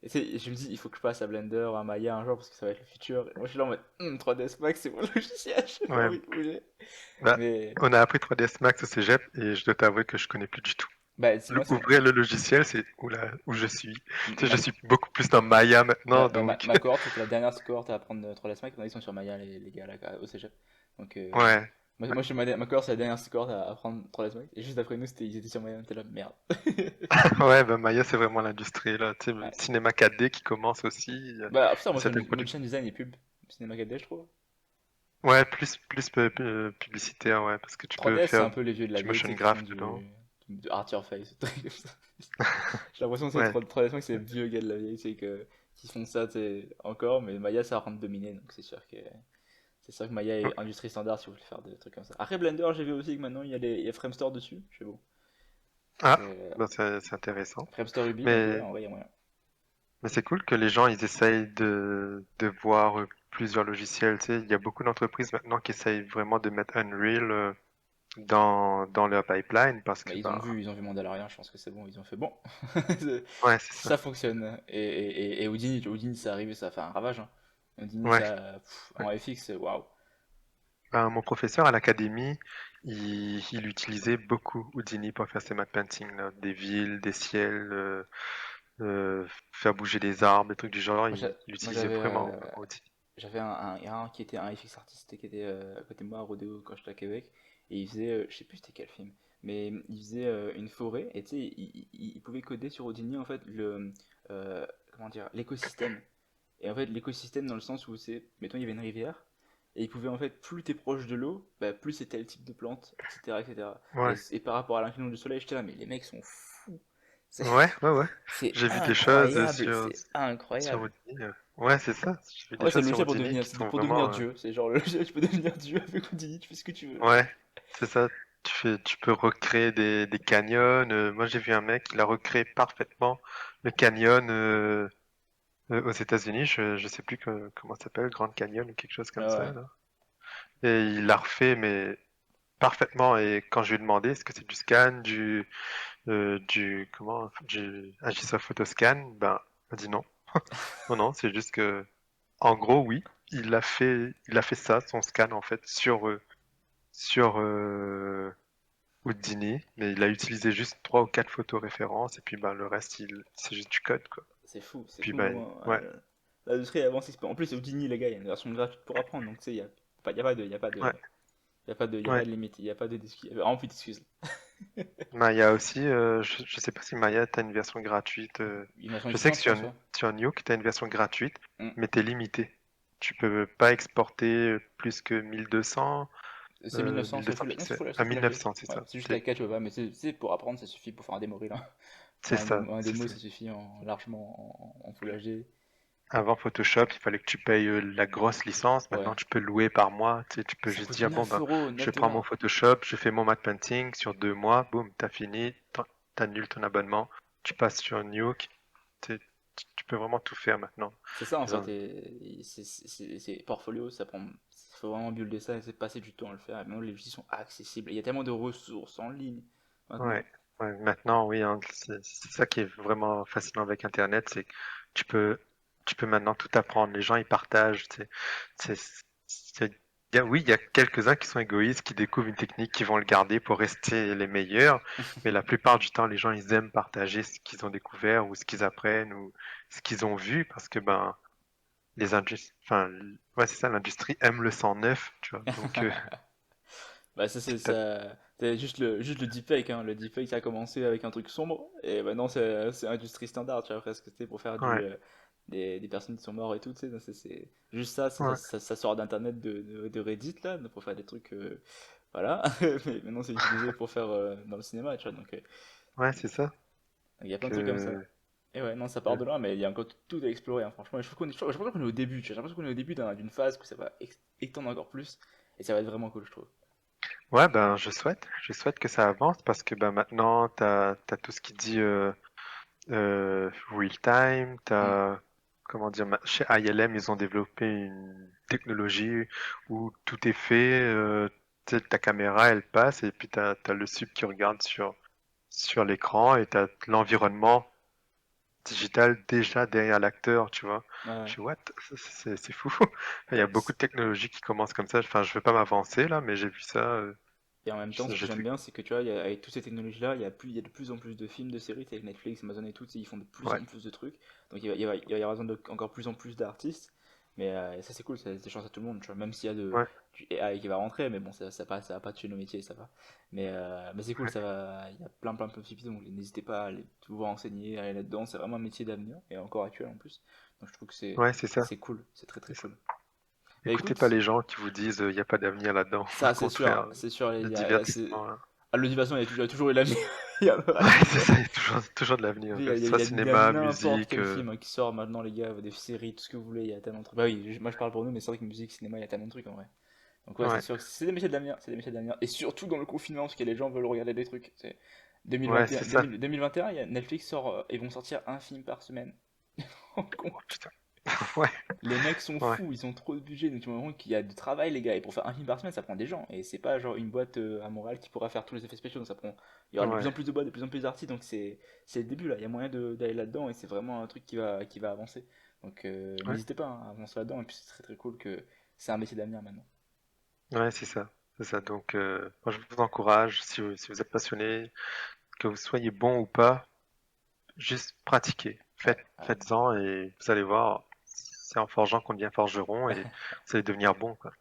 Speaker 1: et tu sais, je me dis, il faut que je passe à Blender, à Maya un jour, parce que ça va être le futur. Et moi je suis là en mode, 3ds Max c'est mon logiciel, j'ai pas
Speaker 2: Ouais.
Speaker 1: envie de bouger.
Speaker 2: Bah,
Speaker 1: Mais,
Speaker 2: on a appris 3ds Max au cégep et je dois t'avouer que je connais plus du tout.
Speaker 1: bah, c'est moi,
Speaker 2: Ouvrir le logiciel, c'est où je suis. Tu sais, je
Speaker 1: ma,
Speaker 2: suis beaucoup plus dans Maya maintenant, donc.
Speaker 1: ma cohorte, c'était la dernière cohorte à apprendre 3ds Max. Maintenant, ils sont sur Maya, les gars, là, au cégep. Donc,
Speaker 2: Ouais.
Speaker 1: moi, ma cohorte, c'est la dernière cohorte à apprendre 3ds Max. Et juste après nous, ils étaient sur Maya. On était là, merde.
Speaker 2: Ouais, bah Maya, c'est vraiment l'industrie, là. Tu sais, le
Speaker 1: Ouais.
Speaker 2: cinéma 4D qui commence aussi. Il y a
Speaker 1: Bah, putain, moi, c'est
Speaker 2: certaines
Speaker 1: motion
Speaker 2: productions.
Speaker 1: design et pub. Cinéma 4D, je trouve.
Speaker 2: Ouais, publicitaire, ouais, parce que tu peux
Speaker 1: 3DS, c'est
Speaker 2: faire
Speaker 1: un peu les vieux de la
Speaker 2: du
Speaker 1: vieille, tu
Speaker 2: motion
Speaker 1: sais, qui font
Speaker 2: graph dedans.
Speaker 1: du art your face, des trucs comme ça. J'ai l'impression que c'est
Speaker 2: Ouais.
Speaker 1: 3DS Max, c'est les vieux gars de la vieille, c'est qui font ça, tu sais, encore. Mais Maya, ça va de dominer. Donc, c'est sûr que Maya est industrie standard si vous voulez faire des trucs comme ça. Après Blender, j'ai vu aussi que maintenant il y a Framestore dessus. Je sais bon.
Speaker 2: Ah,
Speaker 1: C'est
Speaker 2: bah c'est intéressant.
Speaker 1: Framestore Ruby, donc ouais,
Speaker 2: Mais,
Speaker 1: en vrai, il y a moyen.
Speaker 2: mais c'est cool que les gens ils essayent de voir plusieurs logiciels. Tu sais, il y a beaucoup d'entreprises maintenant qui essayent vraiment de mettre Unreal dans leur pipeline parce
Speaker 1: Bah,
Speaker 2: que bah
Speaker 1: ils ont vu Mandalorian, je pense que c'est bon, ils ont fait bon.
Speaker 2: ouais c'est ça.
Speaker 1: Ça fonctionne. Et Houdini, c'est arrivé, ça a fait un ravage, hein. Houdini,
Speaker 2: Ouais.
Speaker 1: ça, en FX, waouh.
Speaker 2: Ben, mon professeur à l'académie, il utilisait beaucoup Houdini pour faire ses matte paintings, là, des villes, des ciels, faire bouger des arbres, des trucs du genre.
Speaker 1: Moi,
Speaker 2: Il
Speaker 1: moi,
Speaker 2: utilisait vraiment Houdini.
Speaker 1: j'avais un qui était un FX artiste qui était à côté de moi à Rodeo quand j'étais à Québec. Et il faisait, je sais plus c'était quel film, mais il faisait une forêt. Et tu sais, il pouvait coder sur Houdini en fait comment dire, l'écosystème. Et en fait, l'écosystème dans le sens où c'est, mettons, il y avait une rivière, et il pouvait en fait, plus t'es proche de l'eau, bah, plus c'est tel type de plante, etc. etc. Et,
Speaker 2: Ouais,
Speaker 1: et par rapport à l'inclinaison du soleil, j'étais là, mais les mecs sont fous. C'est
Speaker 2: ouais.
Speaker 1: c'est
Speaker 2: J'ai vu des choses
Speaker 1: incroyable, c'est
Speaker 2: sur
Speaker 1: incroyable.
Speaker 2: Houdini. Ouais, c'est ça. J'ai vu des
Speaker 1: Ouais, c'est
Speaker 2: choses
Speaker 1: le
Speaker 2: sur
Speaker 1: logiciel pour
Speaker 2: Houdini
Speaker 1: devenir,
Speaker 2: qui sont
Speaker 1: pour devenir
Speaker 2: vraiment,
Speaker 1: Dieu. C'est genre le logiciel, tu peux devenir Dieu avec Houdini, tu fais ce que tu veux.
Speaker 2: ouais, c'est ça. Tu peux recréer des canyons. Moi, j'ai vu un mec, il a recréé parfaitement le canyon aux États-Unis. Je sais plus comment ça s'appelle, Grand Canyon ou quelque chose comme
Speaker 1: Ah
Speaker 2: ça,
Speaker 1: ouais.
Speaker 2: là. Et il l'a refait, mais parfaitement. Et quand je lui ai demandé, est-ce que c'est du scan, du Agisoft Photoscan, ben, il m'a dit non. Non, c'est juste que, en gros, oui, il a fait ça, son scan, en fait, sur Houdini, mais il a utilisé juste trois ou quatre photos références, et puis, ben, le reste, c'est juste du code, quoi.
Speaker 1: C'est
Speaker 2: Puis,
Speaker 1: fou
Speaker 2: ben,
Speaker 1: comment
Speaker 2: ouais,
Speaker 1: l'industrie avance. En plus, Houdini, les gars, il y a une version gratuite pour apprendre, donc tu sais, y a pas de, y a pas de,
Speaker 2: ouais,
Speaker 1: y a pas
Speaker 2: ouais.
Speaker 1: de limite, y a pas d'excuses, vraiment plus d'excuses.
Speaker 2: Maya aussi, je sais pas si Maya, t'as une version gratuite.
Speaker 1: Une version
Speaker 2: Je sais que
Speaker 1: existante, je pense, ouais.
Speaker 2: sur Nuke, t'as une version gratuite,
Speaker 1: Mm.
Speaker 2: mais t'es limité. Tu peux pas exporter plus que 1200,
Speaker 1: C'est 1900,
Speaker 2: 1200 pixels.
Speaker 1: c'est
Speaker 2: À
Speaker 1: full HD.
Speaker 2: 1900, c'est
Speaker 1: Ouais,
Speaker 2: ça.
Speaker 1: c'est juste la 4, tu peux pas, mais pour apprendre, ça suffit pour faire un démo reel, hein.
Speaker 2: C'est
Speaker 1: Faire
Speaker 2: ça,
Speaker 1: un
Speaker 2: c'est
Speaker 1: démo,
Speaker 2: ça.
Speaker 1: ça suffit largement en full HD.
Speaker 2: Avant Photoshop, il fallait que tu payes la grosse licence.
Speaker 1: Ouais.
Speaker 2: Maintenant, tu peux louer par mois. Tu sais, tu peux
Speaker 1: Ça
Speaker 2: juste
Speaker 1: coûte
Speaker 2: dire, bon,
Speaker 1: 9
Speaker 2: ben,
Speaker 1: euros,
Speaker 2: je
Speaker 1: 9
Speaker 2: prends mon
Speaker 1: dollars.
Speaker 2: Photoshop, je fais mon matte painting sur 2 mois, boum, t'as fini, t'annules ton abonnement, tu passes sur Nuke. Tu sais, tu peux vraiment tout faire maintenant.
Speaker 1: C'est ça en
Speaker 2: Ils
Speaker 1: fait,
Speaker 2: ont-
Speaker 1: et c'est portfolio, ça prend. Il faut vraiment builder ça et c'est passer du temps à le faire. Et maintenant, les outils sont accessibles. Il y a tellement de ressources en ligne
Speaker 2: Ouais,
Speaker 1: maintenant.
Speaker 2: ouais, maintenant, oui, hein, c'est ça qui est vraiment fascinant avec Internet, c'est que tu peux, tu peux maintenant tout apprendre. Les gens, ils partagent. Oui, il y a quelques-uns qui sont égoïstes, qui découvrent une technique, qui vont le garder pour rester les meilleurs, mais la plupart du temps, les gens, ils aiment partager ce qu'ils ont découvert ou ce qu'ils apprennent ou ce qu'ils ont vu parce que ben, ouais, c'est ça, l'industrie aime le sang neuf, tu vois. Donc,
Speaker 1: Bah ça c'est
Speaker 2: petit à
Speaker 1: ça, c'est juste le deepfake, hein. Le deepfake ça a commencé avec un truc sombre et maintenant c'est industrie standard, tu vois presque, c'était pour faire
Speaker 2: ouais,
Speaker 1: des personnes qui sont mortes et tout, tu sais, donc c'est juste ça,
Speaker 2: ouais,
Speaker 1: ça sort d'internet de Reddit là pour faire des trucs voilà, mais maintenant c'est utilisé pour faire dans le cinéma, tu vois, donc
Speaker 2: ouais, c'est ça.
Speaker 1: il y a plein de trucs comme ça.
Speaker 2: Que,
Speaker 1: Et ouais, non, ça part de loin, mais il y a encore tout à explorer, hein, franchement. J'ai l'impression qu'on est au début, tu vois. J'ai l'impression qu'on est au début d'une phase que ça va étendre encore plus. Et ça va être vraiment cool, je trouve.
Speaker 2: Ouais, ben, je souhaite que ça avance parce que ben, maintenant, t'as tout ce qui dit real time,
Speaker 1: Hmm.
Speaker 2: comment dire, chez ILM, ils ont développé une technologie où tout est fait, tu sais, ta caméra, elle passe et puis t'as le sub qui regarde sur l'écran et t'as l'environnement digital déjà derrière l'acteur, tu vois. Je
Speaker 1: Ouais.
Speaker 2: suis, what? C'est fou. Il y a beaucoup de technologies qui commencent comme ça. Enfin, je veux pas m'avancer là, mais j'ai vu ça.
Speaker 1: Et en même temps, ce que
Speaker 2: J'ai
Speaker 1: j'aime
Speaker 2: trouvé.
Speaker 1: bien, c'est que tu vois, avec toutes ces technologies-là, il y a de plus en plus de films, de séries, avec Netflix, Amazon et tout, tu sais, ils font de plus
Speaker 2: Ouais,
Speaker 1: en plus de trucs. Donc il va y avoir besoin de encore plus en plus d'artistes. Mais ça, c'est cool, ça laisse des chances à tout le monde, tu vois. Même s'il y a
Speaker 2: ouais,
Speaker 1: du AI qui va rentrer, mais bon, ça va pas tuer nos métiers, ça va. Mais c'est cool,
Speaker 2: ouais.
Speaker 1: ça va. Il y a plein de petits donc n'hésitez pas à aller vous renseigner, à aller là-dedans. C'est vraiment un métier d'avenir, et encore actuel en plus. Donc je trouve que
Speaker 2: Ouais, c'est ça.
Speaker 1: c'est cool, c'est très très
Speaker 2: C'est ça.
Speaker 1: cool. Bah
Speaker 2: Écoutez pas
Speaker 1: écoute,
Speaker 2: les gens qui vous disent il n'y a pas d'avenir là-dedans. Au
Speaker 1: ça
Speaker 2: contraire,
Speaker 1: c'est sûr,
Speaker 2: le divertissement, là.
Speaker 1: ah, le divertissement, il y a toujours eu l'avenir, il y en aura
Speaker 2: Ouais, c'est
Speaker 1: toujours.
Speaker 2: ça, il y a toujours de l'avenir. Soit
Speaker 1: Il y a
Speaker 2: cinéma,
Speaker 1: n'importe
Speaker 2: musique.
Speaker 1: quel film hein, qui sort maintenant, les gars, des séries, tout ce que vous voulez, il y a tellement de trucs. Bah oui, moi je parle pour nous, mais c'est vrai que musique, cinéma, il y a tellement de trucs en vrai. Donc ouais, c'est
Speaker 2: Ouais,
Speaker 1: sûr que c'est des métiers de l'avenir, c'est des métiers de l'avenir. Et surtout dans le confinement, parce que les gens veulent regarder des trucs.
Speaker 2: Ouais,
Speaker 1: 2021,
Speaker 2: c'est ça.
Speaker 1: 2021, Netflix sort, ils vont sortir un film par semaine.
Speaker 2: Oh putain. Ouais,
Speaker 1: Les mecs sont
Speaker 2: ouais,
Speaker 1: fous, ils ont trop de budget, donc tu me rends compte qu'il y a du travail, les gars. Et pour faire un film par semaine, ça prend des gens. Et c'est pas genre une boîte à Montréal qui pourra faire tous les effets spéciaux. Donc ça prend. Il y aura de plus
Speaker 2: ouais,
Speaker 1: en plus de boîtes, de plus en plus d'artistes. Donc c'est le début là. Il y a moyen d'aller là-dedans et c'est vraiment un truc qui va avancer. Donc
Speaker 2: ouais,
Speaker 1: n'hésitez pas hein, à avancer là-dedans. Et puis c'est très très cool que c'est un métier d'avenir maintenant.
Speaker 2: ouais, c'est ça. C'est ça. Donc, moi, je vous encourage, si vous êtes passionné, que vous soyez bon ou pas, juste pratiquez.
Speaker 1: Ouais, ouais.
Speaker 2: Faites-en et vous allez voir, c'est en forgeant qu'on devient forgeron et vous allez devenir bon, quoi.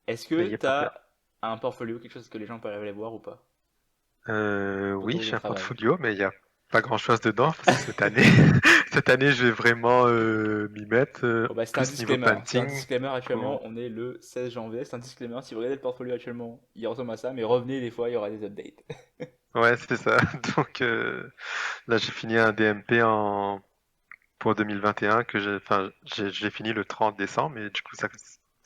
Speaker 1: Est-ce que
Speaker 2: N'ayez pas
Speaker 1: t'as
Speaker 2: peur.
Speaker 1: un portfolio, quelque chose que les gens peuvent aller voir ou pas
Speaker 2: Oui,
Speaker 1: autour de ton
Speaker 2: j'ai un
Speaker 1: travail?
Speaker 2: portfolio, mais il n'y a pas grand-chose dedans parce que cette année, cette année, je vais vraiment m'y mettre
Speaker 1: Bon bah c'est un
Speaker 2: plus niveau
Speaker 1: disclaimer, hein. C'est un
Speaker 2: painting.
Speaker 1: disclaimer actuellement,
Speaker 2: Pour...
Speaker 1: on est le 16 janvier, c'est un disclaimer, si vous regardez le portfolio actuellement, il ressemble à ça, mais revenez des fois, il y aura des updates.
Speaker 2: Ouais, c'est ça. Donc là, j'ai fini un DMP pour 2021 que je l'ai fini le 30 décembre, mais du coup, ça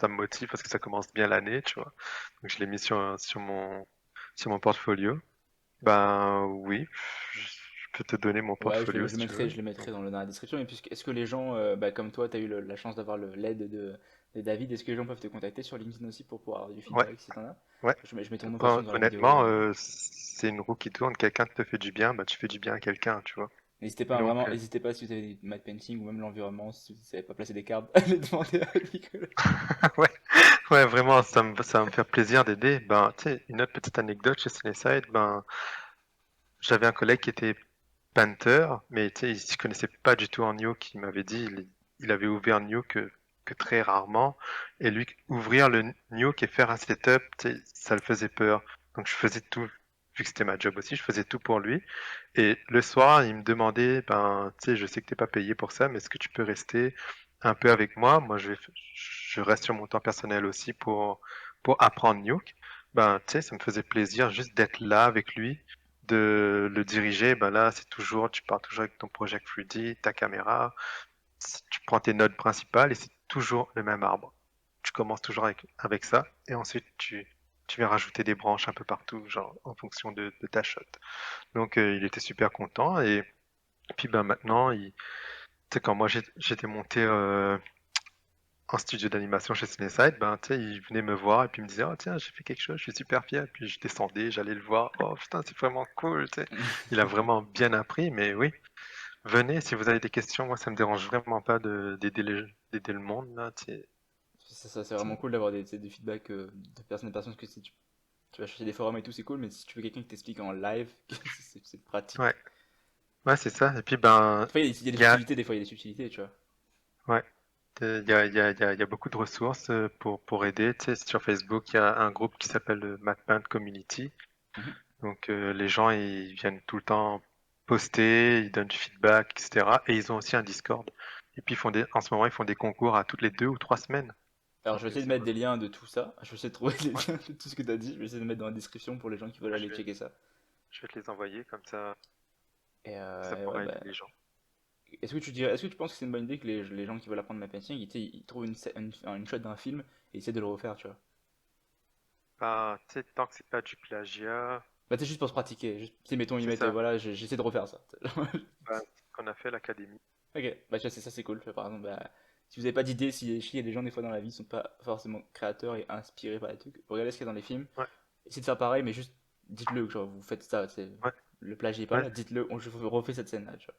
Speaker 2: me motive parce que ça commence bien l'année, tu vois. Donc je l'ai mis sur mon portfolio. Ben oui, je peux te donner mon
Speaker 1: Ouais,
Speaker 2: portfolio
Speaker 1: je le
Speaker 2: si tu
Speaker 1: mettrai,
Speaker 2: veux.
Speaker 1: je le mettrai dans la description, et puis est-ce que les gens, bah, comme toi, tu as eu la chance d'avoir l'aide de David, est-ce que les gens peuvent te contacter sur LinkedIn aussi pour pouvoir avoir du
Speaker 2: Ouais,
Speaker 1: feedback si t'en as?
Speaker 2: ouais.
Speaker 1: Je mets ton nom de toute façon dans la vidéo.
Speaker 2: Honnêtement, c'est une roue qui tourne. Quelqu'un te fait du bien, bah tu fais du bien à quelqu'un, tu vois.
Speaker 1: N'hésitez pas, hein,
Speaker 2: Donc,
Speaker 1: vraiment, n'hésitez pas si vous avez des matte painting ou même l'environnement, si vous ne savez pas placer des cartes, allez demander à Nicolas.
Speaker 2: ouais, ouais, vraiment, ça va me faire plaisir d'aider. Ben, tu sais, une autre petite anecdote chez Sunnyside, ben, j'avais un collègue qui était painter, mais tu sais, il s'y connaissait pas du tout en Nuke. Il m'avait dit, il avait ouvert Nuke que très rarement. Et lui, ouvrir le Nuke et faire un setup, tu sais, ça le faisait peur. Donc je faisais tout, vu que c'était ma job aussi, je faisais tout pour lui. Et le soir, il me demandait, ben, tu sais, je sais que t'es pas payé pour ça, mais est-ce que tu peux rester un peu avec moi? Moi, je reste sur mon temps personnel aussi pour apprendre Nuke. Ben, tu sais, ça me faisait plaisir juste d'être là avec lui, de le diriger. Ben là, tu pars toujours avec ton Project 3D, ta caméra, tu prends tes notes principales et c'est toujours le même arbre. Tu commences toujours avec ça et ensuite tu viens rajouter des branches un peu partout, genre en fonction de ta shot. Donc il était super content et puis ben maintenant, tu sais, quand moi j'étais monté en studio d'animation chez Cineside, ben tu sais, il venait me voir et puis il me disait oh tiens j'ai fait quelque chose, je suis super fier. Puis je descendais, j'allais le voir, oh putain c'est vraiment cool, tu sais. Il a vraiment bien appris, mais oui, venez si vous avez des questions, moi ça me dérange vraiment pas d'aider le monde là, tu sais.
Speaker 1: Ça, c'est vraiment cool d'avoir des feedbacks de personne à personne, parce que si tu vas chercher des forums et tout, c'est cool, mais si tu veux quelqu'un qui t'explique en live, c'est pratique.
Speaker 2: Ouais, ouais c'est ça. Et puis ben
Speaker 1: Des fois, il y a des
Speaker 2: il y a
Speaker 1: subtilités, des fois, il y a des subtilités, tu vois.
Speaker 2: ouais. Il y a beaucoup de ressources pour aider. Tu sais, sur Facebook, il y a un groupe qui s'appelle le MatPaint Community.
Speaker 1: Mhm.
Speaker 2: Donc les gens ils viennent tout le temps poster, ils donnent du feedback, etc. Et ils ont aussi un Discord. Et puis en ce moment ils font des concours à toutes les 2 ou 3 semaines.
Speaker 1: Alors, je
Speaker 2: Donc
Speaker 1: vais essayer de
Speaker 2: c'est
Speaker 1: mettre
Speaker 2: cool.
Speaker 1: des liens de tout ça. Je vais essayer de trouver les
Speaker 2: Ouais,
Speaker 1: liens de tout ce que tu as dit. Je vais essayer de mettre dans la description pour les gens qui veulent
Speaker 2: moi,
Speaker 1: aller checker ça.
Speaker 2: je vais te les envoyer comme ça
Speaker 1: Et ouais,
Speaker 2: pourra aider
Speaker 1: bah,
Speaker 2: les gens.
Speaker 1: est-ce que tu penses que c'est une bonne idée que les gens qui veulent apprendre ma painting, ils trouvent une shot d'un film et essaient de le refaire, tu vois?
Speaker 2: Bah, tu sais, tant que c'est pas du plagiat,
Speaker 1: Bah, c'est juste pour se pratiquer. Juste, tu sais, mettons, ils
Speaker 2: c'est
Speaker 1: mettent,
Speaker 2: ça.
Speaker 1: voilà, j'essaie de refaire ça.
Speaker 2: Bah, c'est ce qu'on a fait à l'académie.
Speaker 1: Ok, bah, tu vois, c'est ça, c'est cool. Tu vois, par exemple, bah, si vous avez pas d'idée, si il y a des gens, des fois, dans la vie, qui sont pas forcément créateurs et inspirés par les trucs, regardez ce qu'il y a dans les films.
Speaker 2: Ouais,
Speaker 1: Essayez de faire pareil, mais juste dites-le, genre, vous faites ça, c'est
Speaker 2: ouais,
Speaker 1: le plagiez pas
Speaker 2: ouais.
Speaker 1: là, dites-le, je refais cette scène là, tu vois.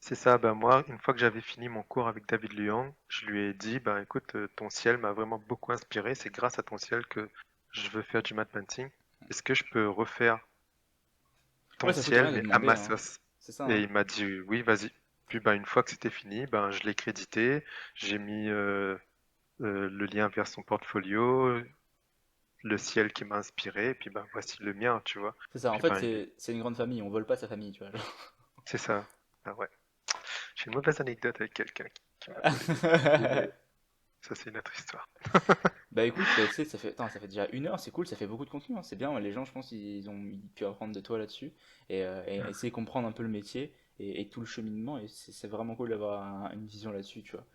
Speaker 2: C'est ça, ben moi, une fois que j'avais fini mon cours avec David Luang, je lui ai dit, ben écoute, ton ciel m'a vraiment beaucoup inspiré, c'est grâce à ton ciel que je veux faire du matte painting. Est-ce que je peux refaire
Speaker 1: Ouais,
Speaker 2: ton
Speaker 1: ça coûte rien
Speaker 2: ciel,
Speaker 1: de
Speaker 2: mais à
Speaker 1: demander,
Speaker 2: ma
Speaker 1: hein.
Speaker 2: sauce?
Speaker 1: C'est ça,
Speaker 2: Et
Speaker 1: hein.
Speaker 2: il m'a dit oui, vas-y. Puis ben une fois que c'était fini, ben je l'ai crédité, j'ai mis le lien vers son portfolio, le ciel qui m'a inspiré, et puis ben voici le mien, tu vois.
Speaker 1: C'est ça. En
Speaker 2: Puis
Speaker 1: fait,
Speaker 2: ben
Speaker 1: c'est une grande famille. On vole pas sa famille, tu vois.
Speaker 2: c'est ça. Ah ouais. J'ai une mauvaise anecdote avec quelqu'un qui m'a volé des idées, mais ça c'est une autre histoire.
Speaker 1: Bah écoute, bah, tu sais, attends, ça fait déjà 1 heure, c'est cool, ça fait beaucoup de contenu, hein, c'est bien. Les gens, je pense, ils ont pu apprendre de toi là-dessus et essayer de comprendre un peu le métier et tout le cheminement. Et c'est vraiment cool d'avoir une vision là-dessus, tu vois.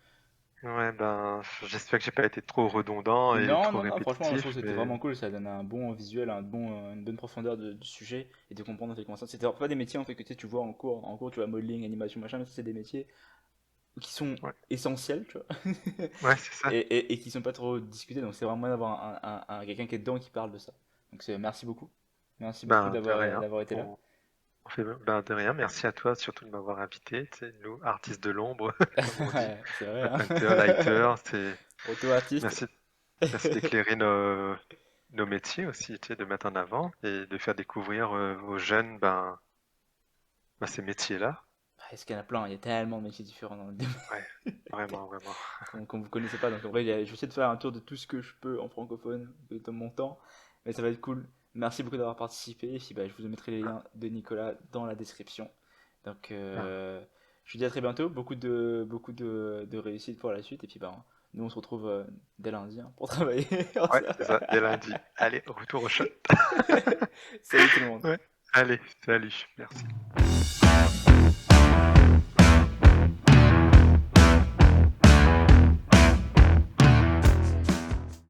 Speaker 2: Ouais, ben, j'espère que j'ai pas été trop redondant et
Speaker 1: Non,
Speaker 2: trop
Speaker 1: non, non, franchement, je trouve
Speaker 2: répétitif,
Speaker 1: que c'était
Speaker 2: mais
Speaker 1: vraiment cool, ça donne un bon visuel, une bonne profondeur du sujet et de comprendre en fait comment ça. C'était pas des métiers en fait que tu vois en cours tu vois modeling, animation, machin, mais ça, c'est des métiers qui sont
Speaker 2: ouais,
Speaker 1: essentiels, tu vois,
Speaker 2: ouais, c'est ça.
Speaker 1: et qui sont pas trop discutés, donc c'est vraiment bien d'avoir quelqu'un qui est dedans et qui parle de ça. Donc merci beaucoup
Speaker 2: Ben, de rien.
Speaker 1: d'avoir été là.
Speaker 2: On fait, ben, de rien. Merci à toi surtout de m'avoir invité. Tu sais, nous, artistes de l'ombre, comme on dit,
Speaker 1: C'est vrai, hein.
Speaker 2: hunter, lighter, c'est
Speaker 1: Auto-artiste.
Speaker 2: merci, merci d'éclairer nos métiers aussi, tu sais, de mettre en avant et de faire découvrir aux jeunes ben, ces métiers-là.
Speaker 1: Est-ce qu'il y en a plein, il y a tellement de métiers différents dans le domaine
Speaker 2: Ouais, vraiment, vraiment.
Speaker 1: qu'on vous connaissez pas. Donc en vrai, je vais essayer de faire un tour de tout ce que je peux en francophone dans mon temps. Mais ça va être cool. Merci beaucoup d'avoir participé. Et puis, bah, je vous mettrai les liens de Nicolas dans la description. Donc
Speaker 2: Ah,
Speaker 1: je vous dis à très bientôt. Beaucoup de réussite pour la suite. Et puis bah, nous on se retrouve dès lundi hein, pour travailler.
Speaker 2: ouais, c'est ça, dès lundi. Allez, retour au shot.
Speaker 1: Salut tout le monde.
Speaker 2: Ouais, allez, salut, merci.